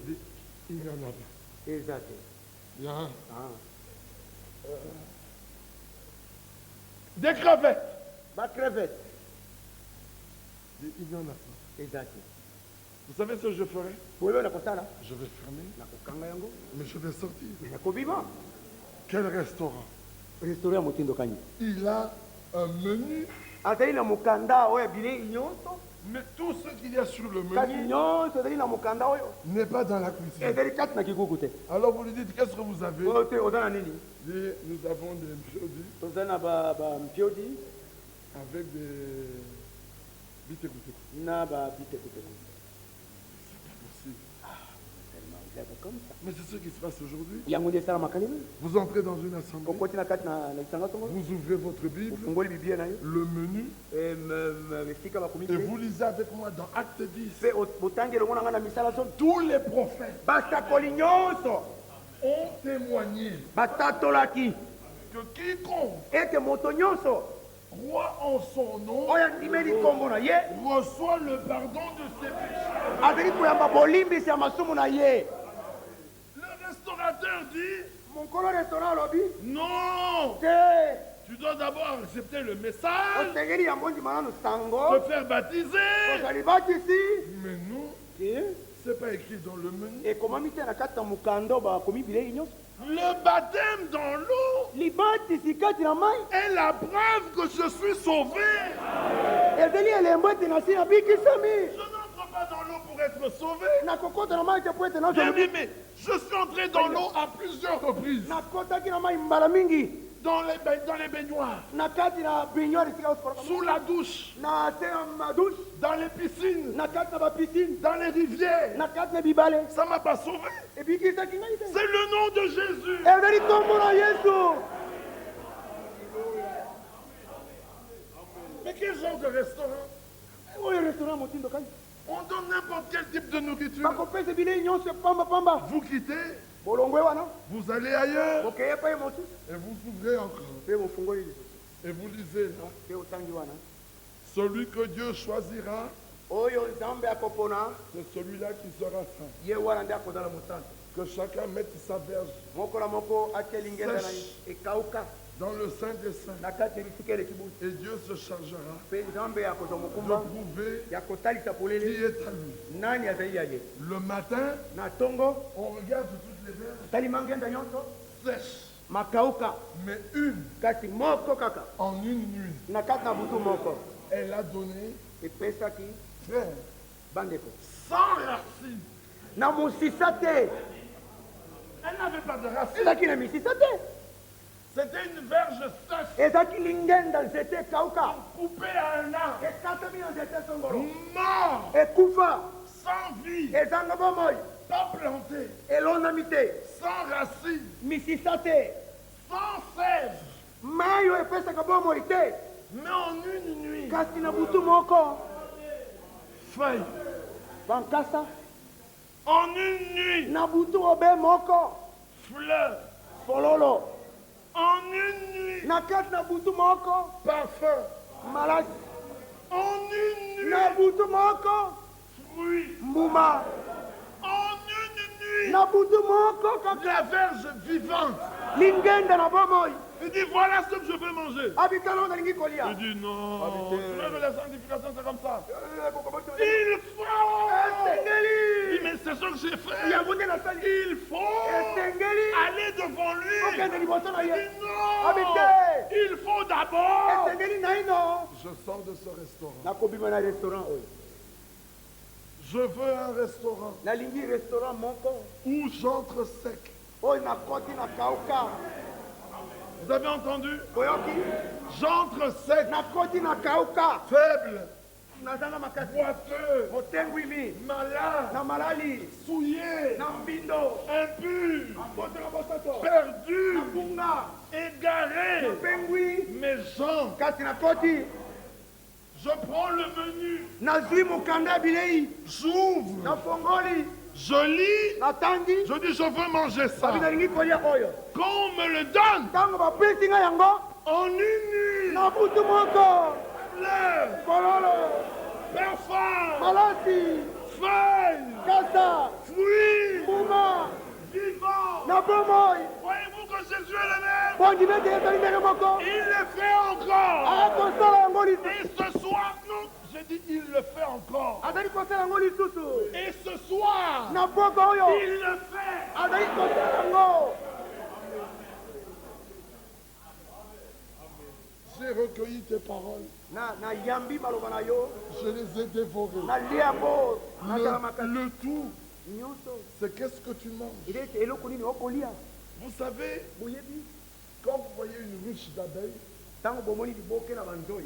Il n'y en a pas. eza te Bien. Ah. Des crevettes. bacrevete Il n'y en a pas. eza te Vous savez ce que je ferai? boyo nakosala Je vais fermer, nakokanga yango mais je vais sortir. nakobima Quel restaurant? restaurant ya motindo kani Il a un menu, azali na mokanda oyo ya bilei nyonso mais tout ce qu'il y a sur le kasi menu nyonso ezali na mokanda oyo n'est pas dans la cuisine. ezali kati na kikuku te Alors vous lui dites, qu'est-ce que vous avez? oyo te oza na nini Il dit, nous avons des produits toza na bampiodi avec des bitekuteko. na babitekuteko C'est pas possible. comme ça Mais c'est ce qui se passe aujourd'hui. yango nde esalamaka lelo Vous entrez dans une assemblée, okoti na kati na lisanga songo vous ouvrez votre Bible, ofungoli biblia na yo le menu, esika bakomi et vous lisez avec moi dans Acte 10. mpe botangi elongo na ngai na misala so Tous les prophètes basakoli nyonso ont témoigné batatolaki que quiconque ete moto nyonso croit en son nom oyo andimeli nkombo na ye reçoit le pardon de ses péchés. azali koyamba bolimbisi ya masumu na ye. Le restaurateur dit, mokolo restaurant alobi non, te tu dois d'abord accepter le message, osengeli yango ndima nano te sango faire baptiser. ozali bakisi Mais non, te c'est pas écrit dans le menu. ekomami te na kati na mokanda bakomi bilei nyonso Le baptême dans l'eau libatisi kati na mai est la preuve que je suis sauvé. ezali elembo ete nasi nabikisami Je n'entre pas dans l'eau pour être sauvé. nakokota na mai te po ete Bien nazwa aimé, je suis entré dans l'eau à plusieurs reprises. nakotaki na mai mbala mingi dans les baignoires, na kati na baignoire esika osukaka sous la douche, na te ya madouche dans les piscines, na kati na bapisine dans les rivières. na kati na bibale Ça m'a pas sauvé. ebikisaki ngai te C'est le nom de Jésus. ezali nkombo na yesu. Mais quel genre de restaurant? oyo restaurant motindo kani On donne n'importe quel type de nourriture. bakopesa bilei nyonso ya pambapamba Vous quittez, bolongwe wana vous allez ailleurs bokeye epai mosusu et vous ouvrez encore. mpe bofungoli lisusu Et vous lisez là, mpe otangi wana celui que Dieu choisira, oyo nzambe akopona c'est celui-là qui sera saint. ye wana nde akozala mosantu. Que chacun mette sa verge moko na moko atie lingenda na Sèche. ekauka dans le sein des saints. na kati ya bisika elekibusi Et Dieu se chargera mpe nzambe akozwa de mokumba prouver ya kotalisa qui polele est à lui. nani azali ya ye. Le matin, na ntongo on regarde toutes les verges tali mangenda nyonso sèches, makauka mais une kasi moko kaka en une nuit. na kati na butu moko Elle a donné, epesaki frère, bandeko sans racine. na mosisa te. Elle n'avait pas de racine. ezalaki na misisa te, C'était une verge sèche, ezalaki lingenda nzete ekauka coupée à un arbre, ekatami na nzete songolo mort, ekufa sans vie, ezanga bomoi pas planté, elonami te sans racine, misisa te sans sève, mai oyo epesaka bomoi te mais en une nuit. kasi na butu moko Feuille. bankasa En une nuit. na butu obe moko Fleur. fololo En une nuit. na kati na butu moko Parfum. malasi En une nuit. na butu moko Fruit. mbuma En une nuit. na butu moko kaka La verge vivante. lingenda na bomoi Il dit voilà ce que je veux manger. abikalo nalingi kolia Il dit non. Habité. Tu veux que la sanctification c'est comme ça. esengeli Il faut. Mais c'est ce que j'ai fait. yango nde nasali Il faut esengeli aller devant lui. okende liboso na Il ye dit non. Habité. Il faut d'abord. esengeli naino Je sors de ce restaurant. nakobima na restaurant oyo Je veux un restaurant nalingi restaurant moko où j'entre sec. oyo nakoti na kauka Vous avez entendu? boyoki J'entre sec, nakoti na kauka faible, nazanga makasi boiteux, motengwimi malade, na malali souillé, na mbindo impur, boto na bosoto perdu, na bunga égaré. pengwi Mes jambes, kasi nakoti je prends le menu, nazwi mokanda ya bilei j'ouvre, nafongoli je lis, natangi je dis je veux manger ça. babi nalingi kolia oyo Qu'on me le donne ntango bapesi ngai yango en une nuit. na butu moko Fleurs, kololo parfum, malasi feuilles, kasa fruits, mbuma vivants. na bomoi Voyez-vous que Jésus est le même? bondimete ezali ndenge moko Il le fait encore. akosala yango Et lisusu ce soir, non, j'ai dit il le fait encore. azali kosala yango lisusu Et ce soir, na poko oyo il le fait. azali kosala yango J'ai recueilli tes paroles. nayambi maloba na yo Je les ai dévorées. nalia yango nazala makasi Le tout, nyonso c'est qu'est-ce que tu manges. elete eloko nini okolia Vous savez, boyebi quand vous voyez une ruche d'abeilles, ntango bomoni liboke na banzoi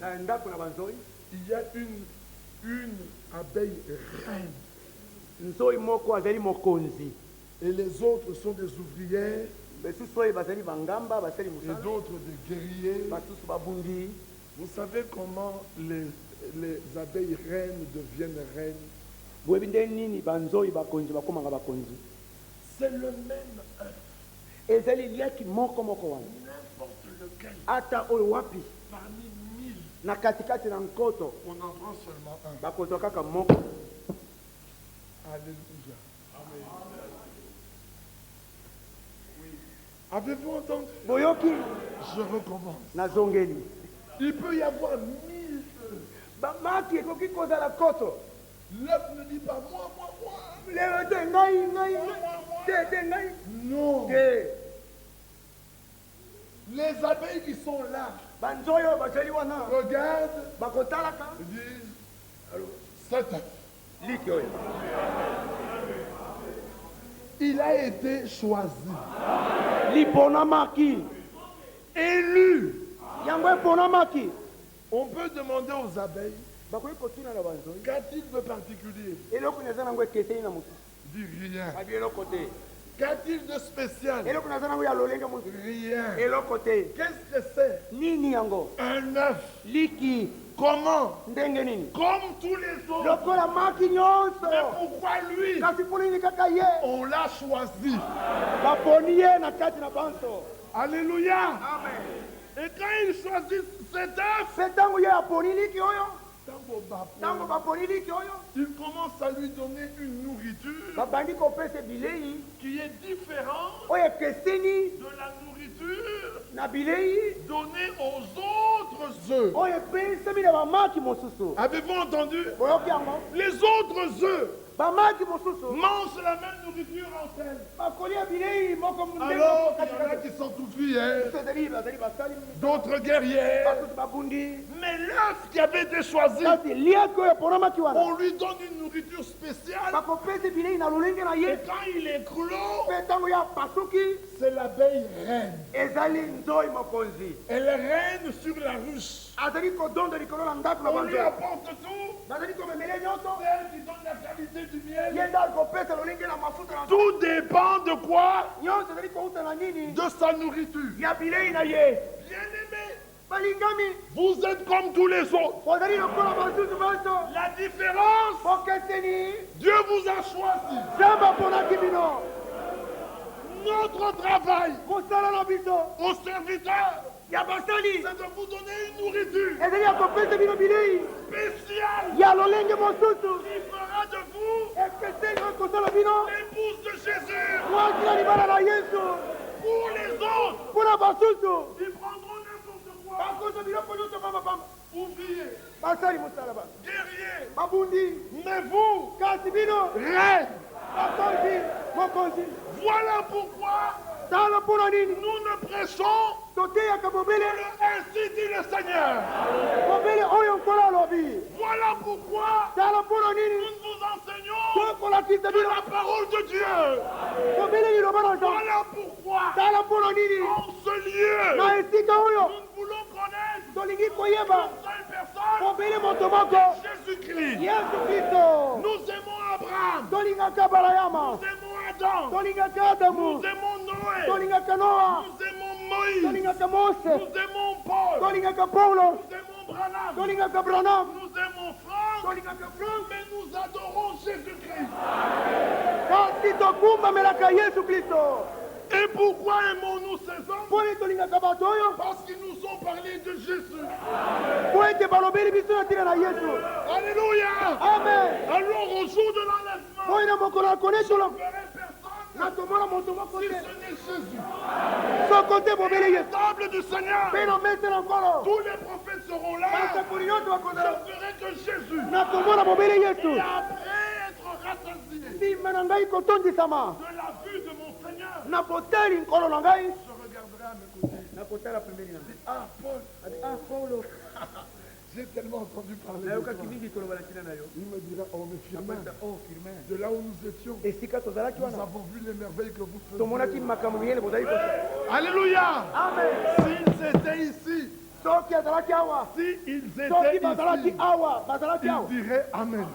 na ndako na banzoi il y a une abeille reine. nzoi moko azali mokonzi Et les autres sont des ouvrières basusu oyo bazali bangamba basali et mosala d'autres des guerriers. basusu babundi Vous savez comment les abeilles reines deviennent reines? boyebi nde nini banzoi bakonzi bakomaka bakonzi C'est le même œuf. ezali liaki moko moko wana N'importe lequel, ata oyo wapi parmi 1000, na katikati na nkoto on en prend seulement un. bakozwa kaka moko Alléluia. Avez-vous entendu? boyoki Je recommence. nazongeli Il peut y avoir 1000 œufs. bamaki ekoki kozala koto L'œuf ne dit pas moi. lelo te ngai te ngai Non. te Les abeilles qui sont là banzoi oyo bazali wana regardent bakotalaka et disent cet œuf, liki oyo il a été choisi. liponamaki élu. yango eponamaki On peut demander aux abeilles, bakoki kotuna na banzoi qu'a-t-il de particulier? eloko naza nango ekeseni na motu Dit rien. babi eloko te Qu'a-t-il de spécial? eloko naza nango ya lolenge motu Rien. eloko te Qu'est-ce que c'est? nini yango Un œuf. liki Comment? ndenge nini Comme tous les autres. lokola maki nyonso Mais pourquoi lui? kasi mpo nini kaka ye On l'a choisi. baponi ye na kati na banso Alléluia. Et quand ils choisissent cet œuf, mpe ntango ye aponi liki oyo tango bapo, ntango baponi liki oyo ils commencent à lui donner une nourriture babandi kopesa bilei qui est différente oyo ekeseni de la nourriture na bilei donnée aux autres œufs. oyo epesami na bamaki mosusu Avez-vous entendu? boyoki yango Les autres œufs bamaki mosusu mangent la même nourriture entre elles. bakolia bilei moko Alors, il y en a qui s'entoufient, hein? ezali basali D'autres guerrières. basusu babundi Mais l'œuf qui avait été choisi, kasi liaki oyo eponamaki wana on lui donne une nourriture spéciale. bakopesa bilei na lolenge na ye Et quand il est clos, mpe ntango ye apasuki c'est l'abeille reine. ezali nzoi mokonzi Elle règne sur la ruche. azali kodonda likolo na ndako na On lui banzo apporte tout. bazali komemele nyonso C'est elle qui donne la qualité du miel. ye nde akopesa lolenge na mafuta na Tout dépend de quoi? nyonso ezali kouta na nini De sa nourriture. ya bilei na ye Bien-aimé, balingami vous êtes comme tous les autres. ozali lokola basusu banso La différence, bokeseni Dieu vous a choisi. nzambe aponaki bino Notre travail mosala na biso aux serviteurs, ya basali c'est de vous donner une nourriture ezali ya kopesa bino bilei spéciale ya lolenge mosusu qui fera de vous ekeseni oyo kosala bino l'épouse de Jésus. mwasi na libala na yesu Pour les autres, mpona basusu ils prendront n'importe quoi. bakosa biloko nyonso pambapamba Ouvriers, basali mosalaba guerriers, babundi mais vous, kasi bino reines. bakonzi mokonzi Voilà pourquoi tala mpona nini nous ne prêchons toteyaka bobele que ainsi dit le Seigneur. bobele oyo nkolo alobi Voilà pourquoi tala mpona nini nous vous enseignons tokolakisa bino la parole de Dieu. bobele liloba na nzambe Voilà pourquoi tala mpona nini en ce lieu, na esika oyo nous voulons connaître tolingi koyeba une seule personne, bobele moto moko Jésus-Christ. yesu kristo Nous aimons Abraham, tolingaka balayama nous aimons Adam, tolingaka adamu nous aimons Noé, tolingaka noa nous aimons Moïse, tolingaka mose nous aimons Paul, tolingaka paulo nous aimons Branham, tolingaka branam nous aimons Franck, tolingaka frank mais nous adorons Jésus-Christ. kasi tokumbamelaka yesu kristo Et pourquoi aimons-nous ces hommes? mponi tolingaka bato oyo Parce qu'ils nous ont parlé de Jésus. po ete balobeli biso na ntina na yesu Alléluia. amen Alors au jour de l'enlèvement, oyo na mokolo ya konetolo je ne verrai personne na tomona moto moko si te ce n'est Jésus. soko te bobeli yesu Table du Seigneur, mpe na mese na nkolo tous les prophètes seront là. basakoli nyonso Je bakozala ferai que Jésus, na tomona bobeli yesu et après être rassasié nsima na ngai kotondisama de la vue de mon Seigneur, na kotali nkolo na ngai je regarderai à mes côtés. na kotala pembeni na ngai Ah, Paul, paulo j'ai tellement entendu parler de nayokaki toi. mingi koloba na ntina na yo Il me dira, oh, mais Firmin, oh firmin de là où nous étions, esika tozalaki nous wana avons vu les merveilles que vous tomonaki faisiez. makambo minene bozali kosala Alléluia. amen S'ils étaient ici, soki azalaki awa s'ils soki étaient bazalaki ici, awa bazalaki awa ils diraient Amen.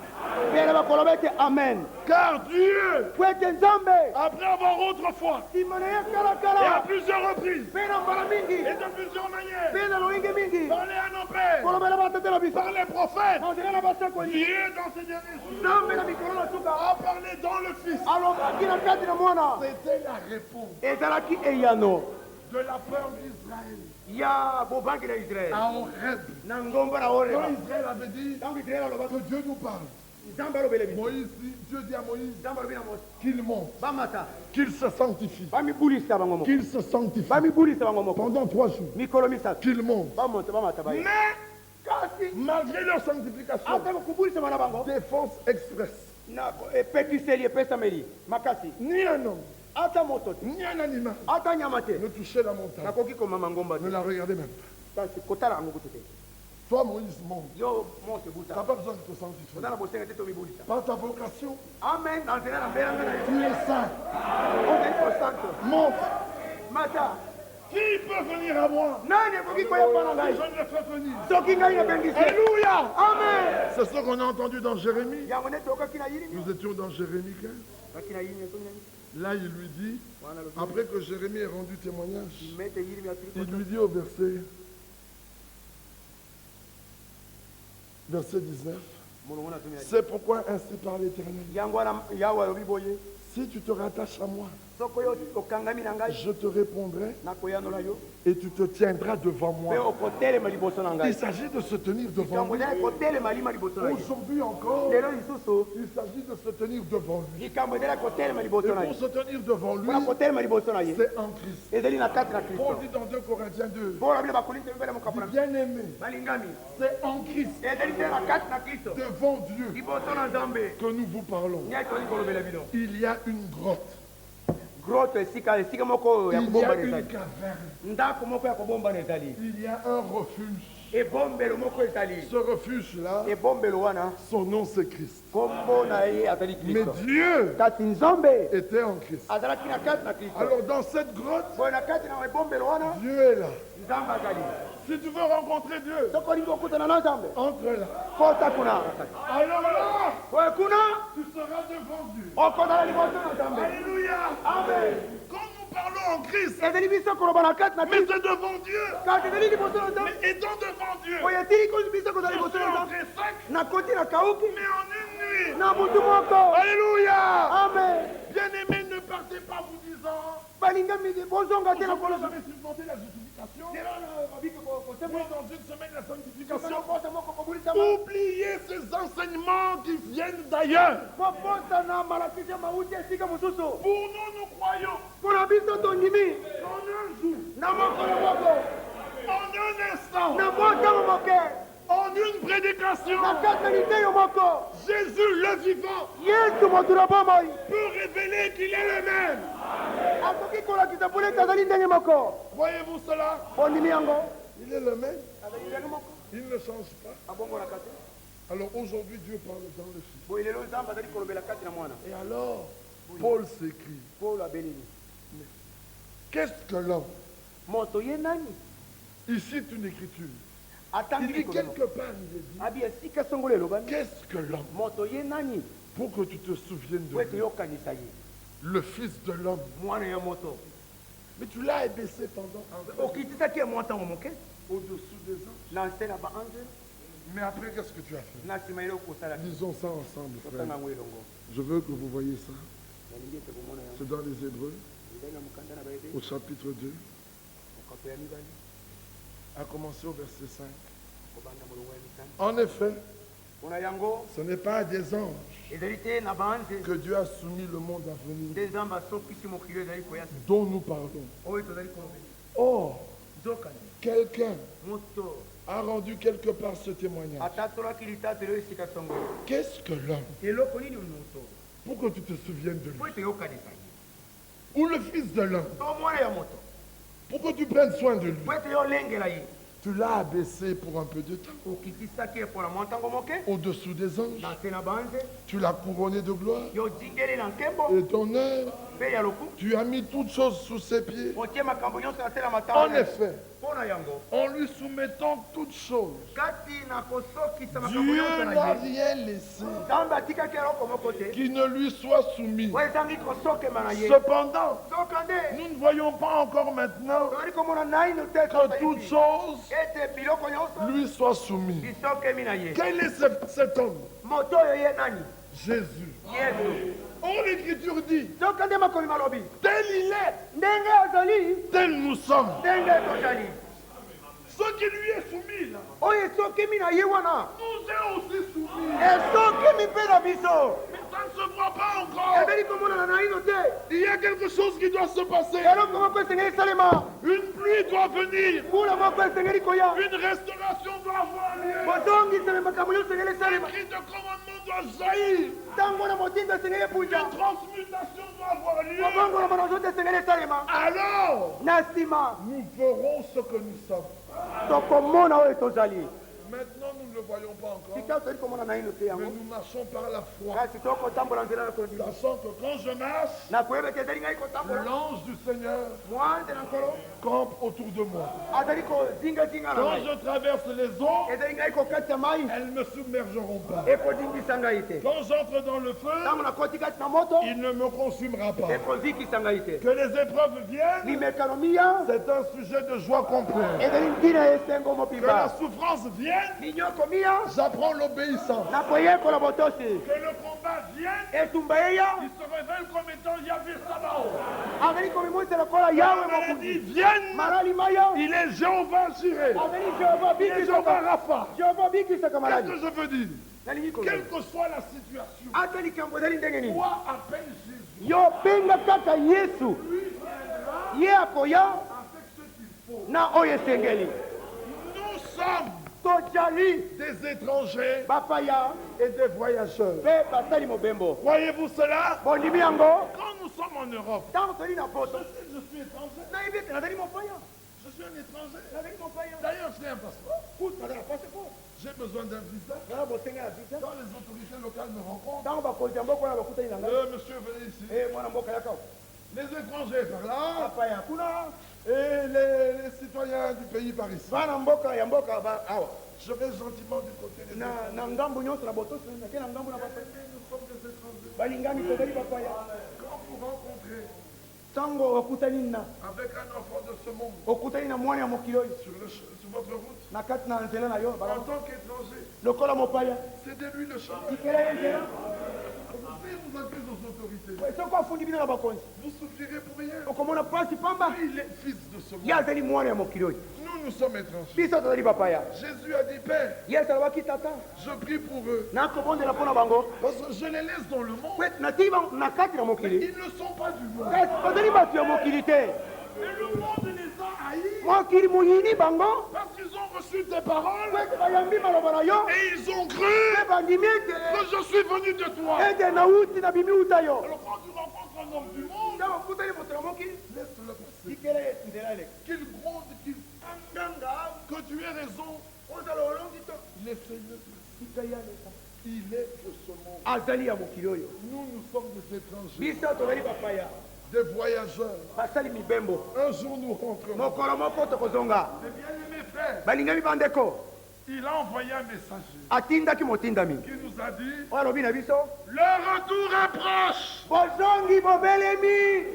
pele bakoloba ete amen Car Dieu, po ete nzambe après avoir autrefois, nsima na ye et à kalakala plusieurs reprises, mpe na mbala mingi et de plusieurs manières, mpe na loyenge mingi parlé à nos pères, kolobela batate na biso par les prophètes, na nzela na basakoli Dieu dans ces derniers jours nzambe na mikolo na suka a parlé dans le Fils. alobaki na kati na mwana C'était la réponse ezalaki eyano de la peur d'Israël ya bobangi na israele à Horeb. na ngomba na Quand oreba Israël avait dit ntango israele alobaki que Dieu nous parle, nzambe alobele biso Moïse dit, Dieu dit à Moïse nzambe alobi na mose qu'il monte, bamata qu'il se sanctifie, bamibulisa bango moko qu'il se sanctifie bamibulisa bango moko pendant 3 jours, mikolo misatu qu'il monte. bamota bamata baye Mais kasi malgré leur sanctification, ata kobulisama na bango défense express, na epetiseli epesameli makasi ni un homme, ata moto te ni un animal ata nyama te ne touchait la montagne. nakoki komama ngomba Ne te la regardez même pas. kasi kotala yango kutu te Toi, Moïse, monte. yo mose Tu n'as buta pas besoin de te sanctifier. oza na bosenga te tomibulisa Par ta vocation, amen na nzela na mbelanga na yo tu es saint. ozali kosantre Monte. mata Qui peut venir à moi? nani ekoki koyeba na Si ngai je ne le fais venir. soki ngai nabengisi Alléluia. amen C'est ce qu'on a entendu dans Jérémie. yango nde tokoki na yini Nous étions dans Jérémie 15. tokoki na yini tokoki na yini Là, il lui dit, wana lobi après que Jérémie ait rendu témoignage, mete yini il atuli lui dit au verset 19, mulungu na tumi na c'est pourquoi ainsi parle l'Éternel. yango wana yawe alobi boye Si tu te rattaches à moi, soko yo okangami na ngai je te répondrai nakoyanola yo et tu te tiendras devant mpe moi. okotelema liboso na Il ngai s'agit de se tenir devant likambo lui. nde ekotelema lima liboso na ye Aujourd'hui encore, lelo lisusu il s'agit de se tenir devant lui. likambo endela kotelema Et liboso na pour ye se tenir devant lui, mpona kotelema liboso na ye c'est en Christ. ezali na kati na Paul kristo dit dans 2 Corinthiens 2, mpo olobila bakolinto mibele mokapona bien-aimé, balingami c'est en Christ, ezali te na kati na kristo devant Dieu, liboso na nzambe que nous vous parlons. nyai tolingi kolobela bino Il y a une grotte, grotte esika moko ya il y a kobombana une ezali caverne, ndako moko ya kobombana ezali il y a un refuge. ebombelo moko ezali Ce refuge-là, ebombelo wana son nom c'est Christ. kombo na ye azali Mais kristo Dieu kasi nzambe était en Christ. azalaki na kati na kristo Alors dans cette grotte, boye na kati na ebombelo wana Dieu est là. nzambe azali Si tu veux rencontrer Dieu, soki olingi okutana na nzambe entre là. kota kuna Alors là, boye kuna tu seras devant Dieu. okotala liboso na nzambe Alléluia. amen Quand nous parlons en Christ, ezali biso koloba na kati na mais kristo c'est devant Dieu. kasi ezali liboso na nzambe Mais étant devant Dieu, boye etili biso kozala je liboso suis na nzambe entré sec, nakoti na kauki mais en une nuit. na butu moko Alléluia. amen Bien-aimés, ne partez pas vous disant, balingami bozonga te na vous koloba avez supplanté la justification. babiki Oui, dans une semaine, la sanctification. kokosa moko kobulisa Oubliez ces enseignements qui viennent d'ailleurs. kobosana malakisi ya mauti esika mosusu Pour nous, nous croyons mpona biso tondimi en un jour, na mokolo moko en un instant, na bontango moke en une prédication, na kati na liteyo moko Jésus le vivant yesu motu na bomoi peut révéler qu'il est le même. akoki kolakisa mpona ete azali ndenge moko Voyez-vous cela? ondimi yango Il est le même. azali ndenge moko Il ne change pas. abongolaka te Alors aujourd'hui, Dieu parle dans le Fils. boye lelo nzambe azali kolobela kati na mwana Et alors, Paul s'écrit, polo abeleli qu'est-ce que l'homme? moto ye nani Ici, c'est une écriture. Il atangi dit likolo quelque part, il est dit, abi esika songolo elobani qu'est-ce que l'homme? moto ye nani Pour que tu te souviennes po de ete lui. yokanisa ye Le Fils de l'homme. mwana ya moto Mais tu l'as abaissé pendant okitisaki ye mwa ntango moke au-dessous des anges. na nse na baange Mais après, qu'est-ce que tu as fait? na nsima eloko kosala Lisons ça ensemble, totanga frère. yango elongo Je veux que vous voyez ça. nalingi ete komona yango C'est dans les Hébreux, ezali na mokanda na baebe au chapitre 2, mokapo ya mibale à commencer au verset 5. kobanda molongo ya mitano En effet, mpona yango ce n'est pas à des anges ezali te na baanze que Dieu a soumis le monde à venir, nde nzambe asopisi mokili ezali koya dont nous parlons. oyo tozali kolobela Or, nzokani quelqu'un moto a rendu quelque part ce témoignage. atatolaki litatelo esika songolo Qu'est-ce que l'homme? eloko nini moto Pour que tu te souviennes de po lui. ete yokanisa ye Ou le Fils de l'homme. to mwana ya moto Pour que tu prennes soin de lui. po ete yolengela ye Tu l'as abaissé pour un peu de temps. okitisaki ye mpona mwa ntango moke Au-dessous des anges. na nse na baanze Tu l'as couronné de gloire yodingeli na nkembo et d'honneur. mpe ya lokumu Tu as mis toutes choses sous ses pieds. otie makambo nyonso na se na En matanga effet, mpo na yango en lui soumettant toutes choses, kati na kosokisa makambo Dieu nyonso n'a na ye rien laissé nzambe atikaki eloko moko te qui ne lui soit soumis. oyo ezangi kosokema na ye Cependant, soka nde nous ne voyons pas encore maintenant tozali komona naino te que toutes choses ete biloko nyonso lui soient soumises. bisokemi na ye Quel est cet homme? moto oyo ye nani Jésus. yesu Or, l'Écriture dit, soka nde makomi malobi tel il est, ndenge azali tel nous sommes. ndenge tozali Ce qui lui est soumis, là, oyo esokemi na ye wana nous est aussi soumis. esokemi mpe na biso Mais ça ne se voit pas encore. ezali komonana na ino te Il y a quelque chose qui doit se passer. eloko moko esengeli esalema Une pluie doit venir. mbula moko esengeli koya Une restauration doit avoir lieu. bozongiseme makambo nyonso esengeli Un esalema cri de commandement doit jaillir. ntango na motindo esengeli epuja Une transmutation doit avoir lieu. kobongola nzoto esengeli esalema Alors, na nsima nous ferons ce que nous sommes. tokomona oyo tozali Maintenant, nous ne le voyons pas encore, sika tozali komona naino te mais yango nous marchons par la foi. kasi tokotambola nzela na kondima Sachant que quand je marche, nakoyeba ete ezali ngai kotambola l'ange du Seigneur mwanze na nkolo campe autour de moi. azali kozingazinga na Quand ngai je traverse les eaux, ezali ngai kokatisa mai elles ne me submergeront pas. ekodingisa ngai te Quand j'entre dans le feu, ntango nakoti kati na moto il ne me consumera pas. ekozikisa ngai te Que les épreuves viennent, mimekano miya c'est un sujet de joie complète. ezali ntina esengo Que la mobimba souffrance vienne, minyoko miya j'apprends l'obéissance. nakoyekola botosi Que le combat vienne, etumba eya il se révèle comme étant Yahvé Sabaoth. azali komimwisa lokola Que yawe la maladie mokundi vienne, malali maya il est Jéhovah Jireh. azali jehova Il est Jéhovah bikisaka Rapha. jehova bikisaka Qu'est-ce maladi que je veux dire? nalingi Quelle koloba que soit la situation, ata likambo ezali ndenge nini toi appelle Jésus. yo benga kaka yesu ye akoya Avec ce qu'il faut. na oyo esengeli Nous sommes tojali des étrangers bapaya et des voyageurs. mpe basali mobembo Croyez-vous cela? bondimi yango Quand nous sommes en Europe, ntango toli na poto je suis étranger. nayebi ete nazali mopaya Je suis un étranger. nazali mopaya D'ailleurs, j'ai un passeport. kutu nazala passeport J'ai besoin d'un visa. nala bosenga ya visa Quand les autorités locales me rencontrent, ntango bakonzi ya mboka wana bakutani na ngai monsieur, venez ici. mwana mboka yaka Les étrangers par là bapaya kuna et les citoyens du pays par ici. bana mboka ya mboka awa Je vais gentiment du côté des étrangers. na ngambo nyonso na botosi nake na ngambo na bapaya Nous sommes des étrangers. balingami tozali bapaya Quand vous rencontrez ntango okutani na avec un enfant de ce monde okutani na mwana ya mokili oyo sur votre route, na kati na nzela na yo en tant qu'étranger, lokola mopaya c'est de lui le chemin. tikela ye nzela Si vous accusez aux autorités, soko afundi bino na bakonzi vous souffrirez pour rien. okomona pasi pamba Il est fils de ce monde. ye azali mwana ya mokili oyo Nous sommes étrangers. biso tozali bapaya Jésus a dit, Père, yesu alobaki tata je prie pour eux. nakobondela mpo na bango Parce que je les laisse dans le monde. po ete natii bango na kati na mokili Ils ne sont pas du monde. kasi bazali bato ya mokili te Mais le monde les a haïs mokili moyini bango parce qu'ils ont reçu tes paroles po ete bayambi maloba na yo et ils ont cru mpe bandimi ete que je suis venu de toi. ete nauti na bimi uta yo Alors quand tu rencontres un homme du monde, ntango okutani moto na mokili laisse-le passer. tikela ye nzela eleki Qu'il gronde, qu'il nganga que tu aies raison. ozala olongi to Laissez-le passer. tika ye aleka Il est de ce monde. azali ya mokili oyo Nous sommes des étrangers, biso tozali bapaya des voyageurs. basali mibembo Un jour nous rentrerons. mokolo moko tokozonga Mes bien-aimés frères, balingami bandeko il a envoyé un messager atindaki motindami qui nous a dit oyo alobi na biso le retour est proche. bozongi bobelemi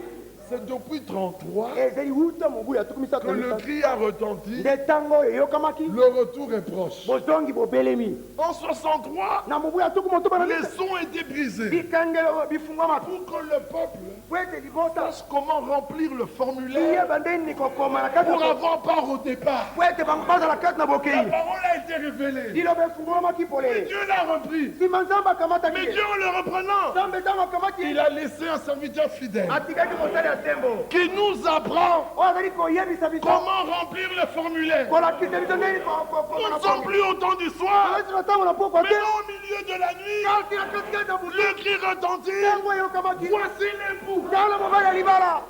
C'est depuis 33 ezali uta mobu ya tuku misato que le cri a retenti. nde ntango oyo eyokamaki Le retour est proche. bozongi bobelemi En 63, na mobu ya tuku motoba na les biso sons étaient brisés bikangelo bifungwamaki pour que le peuple po ete libota sache comment remplir le formulaire kiyeba ndeni kokoma na kati pour avoir part au départ. po ete bango bazala kati na La bokei parole a été révélée. liloba efungwamaki polele Dieu l'a repris. nsima nzambe akamataki Mais ye Dieu, en le reprenant, nzambe ntango akamati il a laissé un serviteur fidèle atikaki mosali ya sembo qui nous apprend oyo azali koyebisa biso comment remplir le formulaire. kolakisa biso ndeni Nous ne sommes plus au temps du soir, alati na ntango na pokwa te mais au milieu de la nuit, kasi na katikati na butu le cri retentit. ntango eyokamaki Voici l'époux. tala mobali ya libala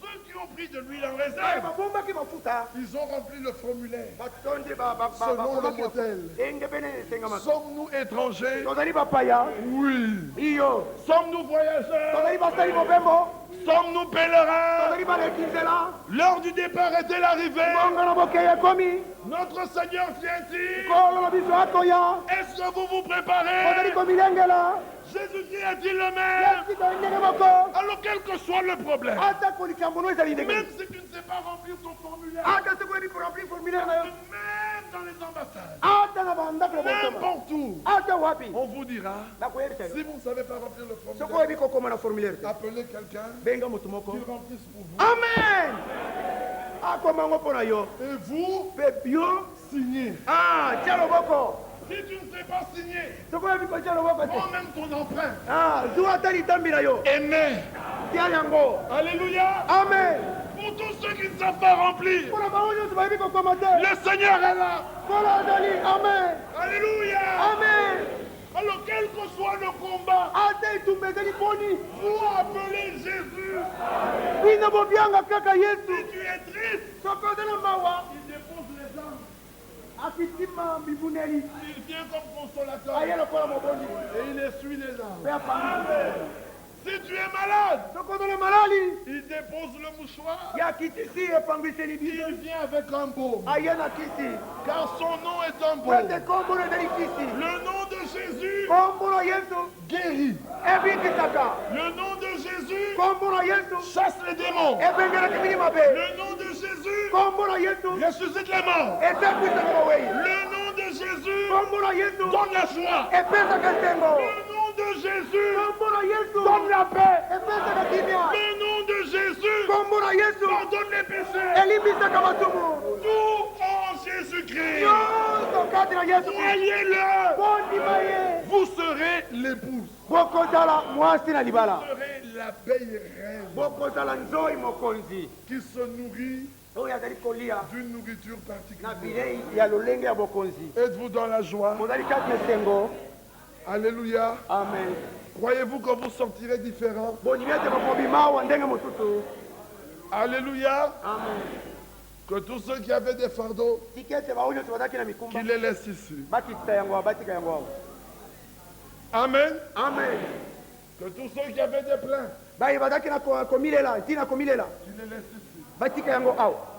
Ceux qui ont pris de l'huile en réserve, babombaki mafuta ils ont rempli le formulaire. batondi Selon le modèle. enge pene esengamaki Sommes-nous étrangers? tozali bapaya Oui. iyo Sommes-nous voyageurs? tozali basali mobembo Sommes-nous pèlerins? tozali baleki nzela L'heure du départ est-elle arrivée? bonga na bokei ekomi Notre Seigneur vient-il? kolo na biso akoya Est-ce que vous vous tozali préparez? komilengela Jésus-Christ est-il le même? yasi toyi ndenge moko Alors quel que soit le problème, ata kolikambo no ezali ndenge même si tu ne sais pas remplir ton formulaire, ata soki oyebi koremplir formulaire na yo même dans les ambassades, ata na bandako na botoma n'importe où, ata wapi on vous dira, nakoyebisa yo si vous ne savez pas remplir le soki formulaire, oyebi kokoma na formulaire te appelez quelqu'un benga moto moko qui remplisse pour vous. amen akoma yango mpo na yo Et vous, mpe yo signez. tia loboko Si tu ne sais pas signer, soki oyebi kotia loboko te prends même ton empreinte. zwa ata litambi na yo Aimez. tia yango Alléluia. amen Pour tous ceux qui ne savent pas remplir, mpona bango nyonso bayebi kokoma te le Seigneur est là. nkolo azali amen Alléluia. amen Alors quel que soit le combat, ata etumba ezali poni vous appelez Jésus. bino bobianga kaka yesu Si tu es triste, soki oza na mawa il dépose les armes. akitima mbibuneli Il vient comme consolateur. aye lokola mobondi Et il essuie les larmes. mpe apangi Si tu es malade, sokozala malali il dépose le mouchoir. ya kitisi epangiseli biso Il vient avec un baume. aye na kisi Car son nom est un po ete baume. kombo na ezali kisi Le nom de Jésus kombo na yesu guérit. ebikisaka Le nom de Jésus kombo na yesu chasse les démons. ebengelaka mini mabe Le nom de Jésus kombo na yesu ressuscite les morts. esambwisaka bawei Le nom de Jésus kombo na yesu donne la joie. epesaka esengo Le nom de Jésus kombo na yesu donne la paix. epesaka kimia Le nom de Jésus kombo na yesu pardonne les péchés. elimbisaka masumu Tout en Jésus-Christ. nyonso kati na yesu Croyez-le. bondima ye Vous serez l'épouse. bokozala mwasi na libala Vous serez l'abeille reine bokozala nzoi mokonzi qui se nourrit oyo azali kolia d'une nourriture na particulière. bilei ya lolenge ya bokonzi Êtes-vous dans la joie? kozali kati na esengo Alléluia. amen Croyez-vous que vous sortirez différent? bondimi ete bokobima wa ndenge mosusu Alléluia. amen Que tous ceux qui avaient des fardeaux, tika ete bao nyonso bazalaki na mikumba qu'ils les laissent ici. bakitisa yango awa batika yango awa Amen. amen Que tous ceux qui avaient des plaintes, baye bazalaki na komilela ntina komilela qu'ils les laissent ici. batika yango awa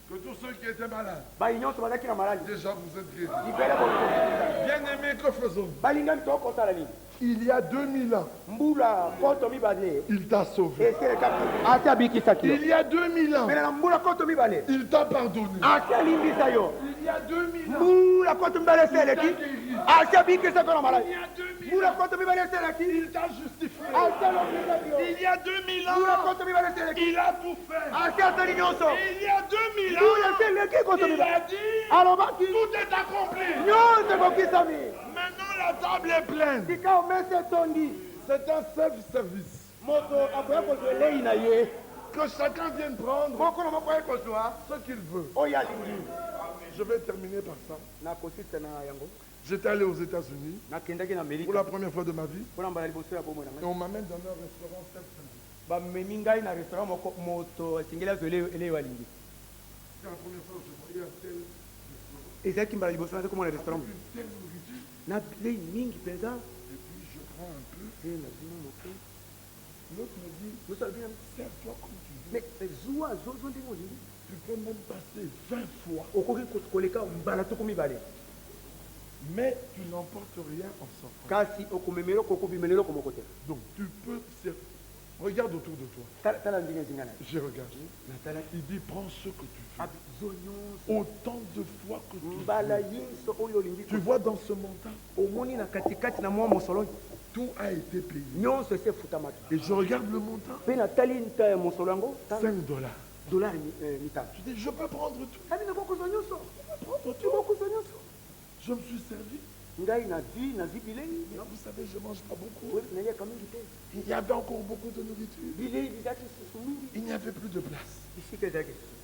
Que tous ceux qui étaient malades, baye nyonso bazalaki na malali déjà vous êtes guéris. libele bokonzi Bien-aimés, que faisons-nous? balingami tokosala nini Il y a 2000 ans, mbula koto mibale il t'a sauvé. eselekaki ati abikisaki yo Il y a 2000 ans, mena na mbula koto mibale il t'a pardonné. ati alimbisa yo Il y a 2000 ans, mbula koto mibale eseleki ati abikisaki yo na malali il y a 2000 mbula ans, koto mibale eseleki il t'a justifié. ati alongisaki yo Il y a 2000 mbula ans, koto mibale eseleki il a tout fait. ati asali nyonso Il y a 2000 mbula ans, eseleki koto il mibale a dit, alobaki tout est accompli. nyonso ekokisami Maintenant, la table est pleine. tika omesa etondi C'est un self-service. moto akoya kozwa elei na ye Que chacun vienne prendre moko na moko aye kozwa ce qu'il veut. oyo alingi Je vais terminer par ça. nakosisa na yango J'étais allé aux États-Unis nakendaki na pour amerika la première fois de ma vie mpona mbala liboso ya bomoi na et ngai on m'amène dans un restaurant self-service. bamemi ngai na restaurant moko moto asengeli azwa elei oyo alingi C'est la première fois que je voyais un tel restaurant. ezalaki mbala liboso naza komona restaurant Une telle nourriture. na bilei mingi mpenza Et puis je prends un peu. nazima moke L'autre me dit, moso alobi nami sers-toi comme tu veux. me zuwa zozwa ndenge olingi Tu peux même passer 20 fois. okoki koleka mbala toko mibale Mais tu n'emportes rien en sortant. kasi okomemela okokobimela eloko moko te Donc tu peux servir. Regarde autour de toi. tala ndenge ezinga na ye J'ai regardé. natalaki Il dit, prends ce que tu veux. zwa nyonso Autant de fois que tu mbala veux. nyonso oyo olingi Tu vois dans ce montant, omoni na katikati na mwa mosolo tout a été payé. nyonso esi efutamaki Et je regarde le montant, mpe natali nta ya mosolo yango $5. dolari mitano Je dis, je peux prendre tout. abi nakokozwa nyonso nakokozwa nyonso Je me suis servi. ngai nazwi bilei Mais vous savez, je ne mange pas beaucoup. we naliaka mingi te Il y avait encore beaucoup de nourriture. bilei bizalaki susu mingi Il n'y avait plus de place. bisika ezalaki susu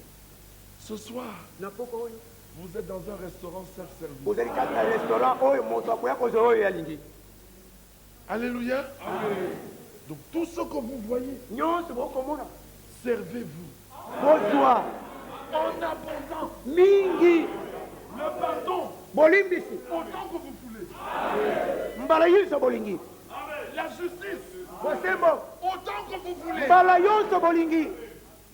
Ce soir, na poko oyo vous êtes dans un restaurant self-service. ozali kati na restaurant oyo moto akoya kozwa oyo alingi Alléluia. Donc tout ce que vous voyez, nyonso bokomona servez-vous. bozwa En abondance. mingi Le pardon, bolimbisi autant que vous voulez. mbala nyonso bolingi La justice, bosembo autant que vous voulez. mbala nyonso bolingi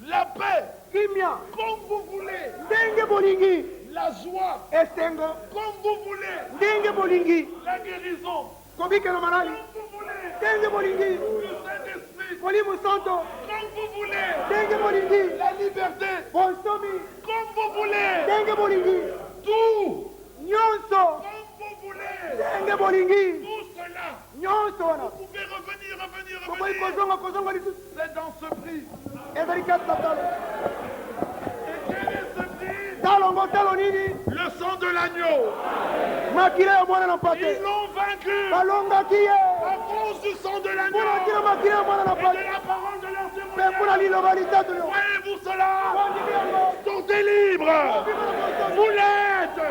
La paix, kimia comme vous voulez. ndenge bolingi La joie, esengo comme vous voulez. ndenge bolingi La guérison, kobikela malali comme vous voulez. ndenge bolingi Le Saint-Esprit, molimo santo comme vous voulez. ndenge bolingi La liberté, bonsomi comme vous voulez. ndenge bolingi Tout, nyonso comme vous voulez. ndenge bolingi Tout cela, nyonso wana vous pouvez revenir. okoki kozonga lisusu C'est dans ce prix. ezali kati na talo Et quel est ce prix? talongo talo nini Le sang de l'agneau. makila ya mwana na mpate Ils l'ont vaincu balongaki ye à cause du sang de l'agneau mpona tina makila ya mwana na et de mpate la parole de leur mpe témoignage. mpona liloba litatu yo Voyez-vous cela? ondimi yango Sortez libre. Vous l'êtes.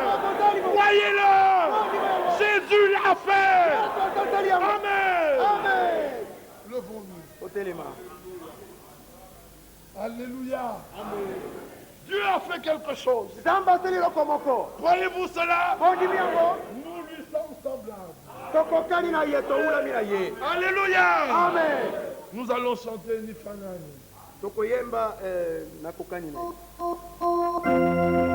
Voyez-le. Jésus l'a fait. Amen. amen Levons-nous. otelema Alléluia. Dieu a fait quelque chose. nzambe asali eloko moko Croyez-vous cela? bondimi yango Nous lui sommes semblables. tokokani na ye towulami na ye Alléluia. amen Nous allons chanter Nifanani. tokoyemba nakokani na ye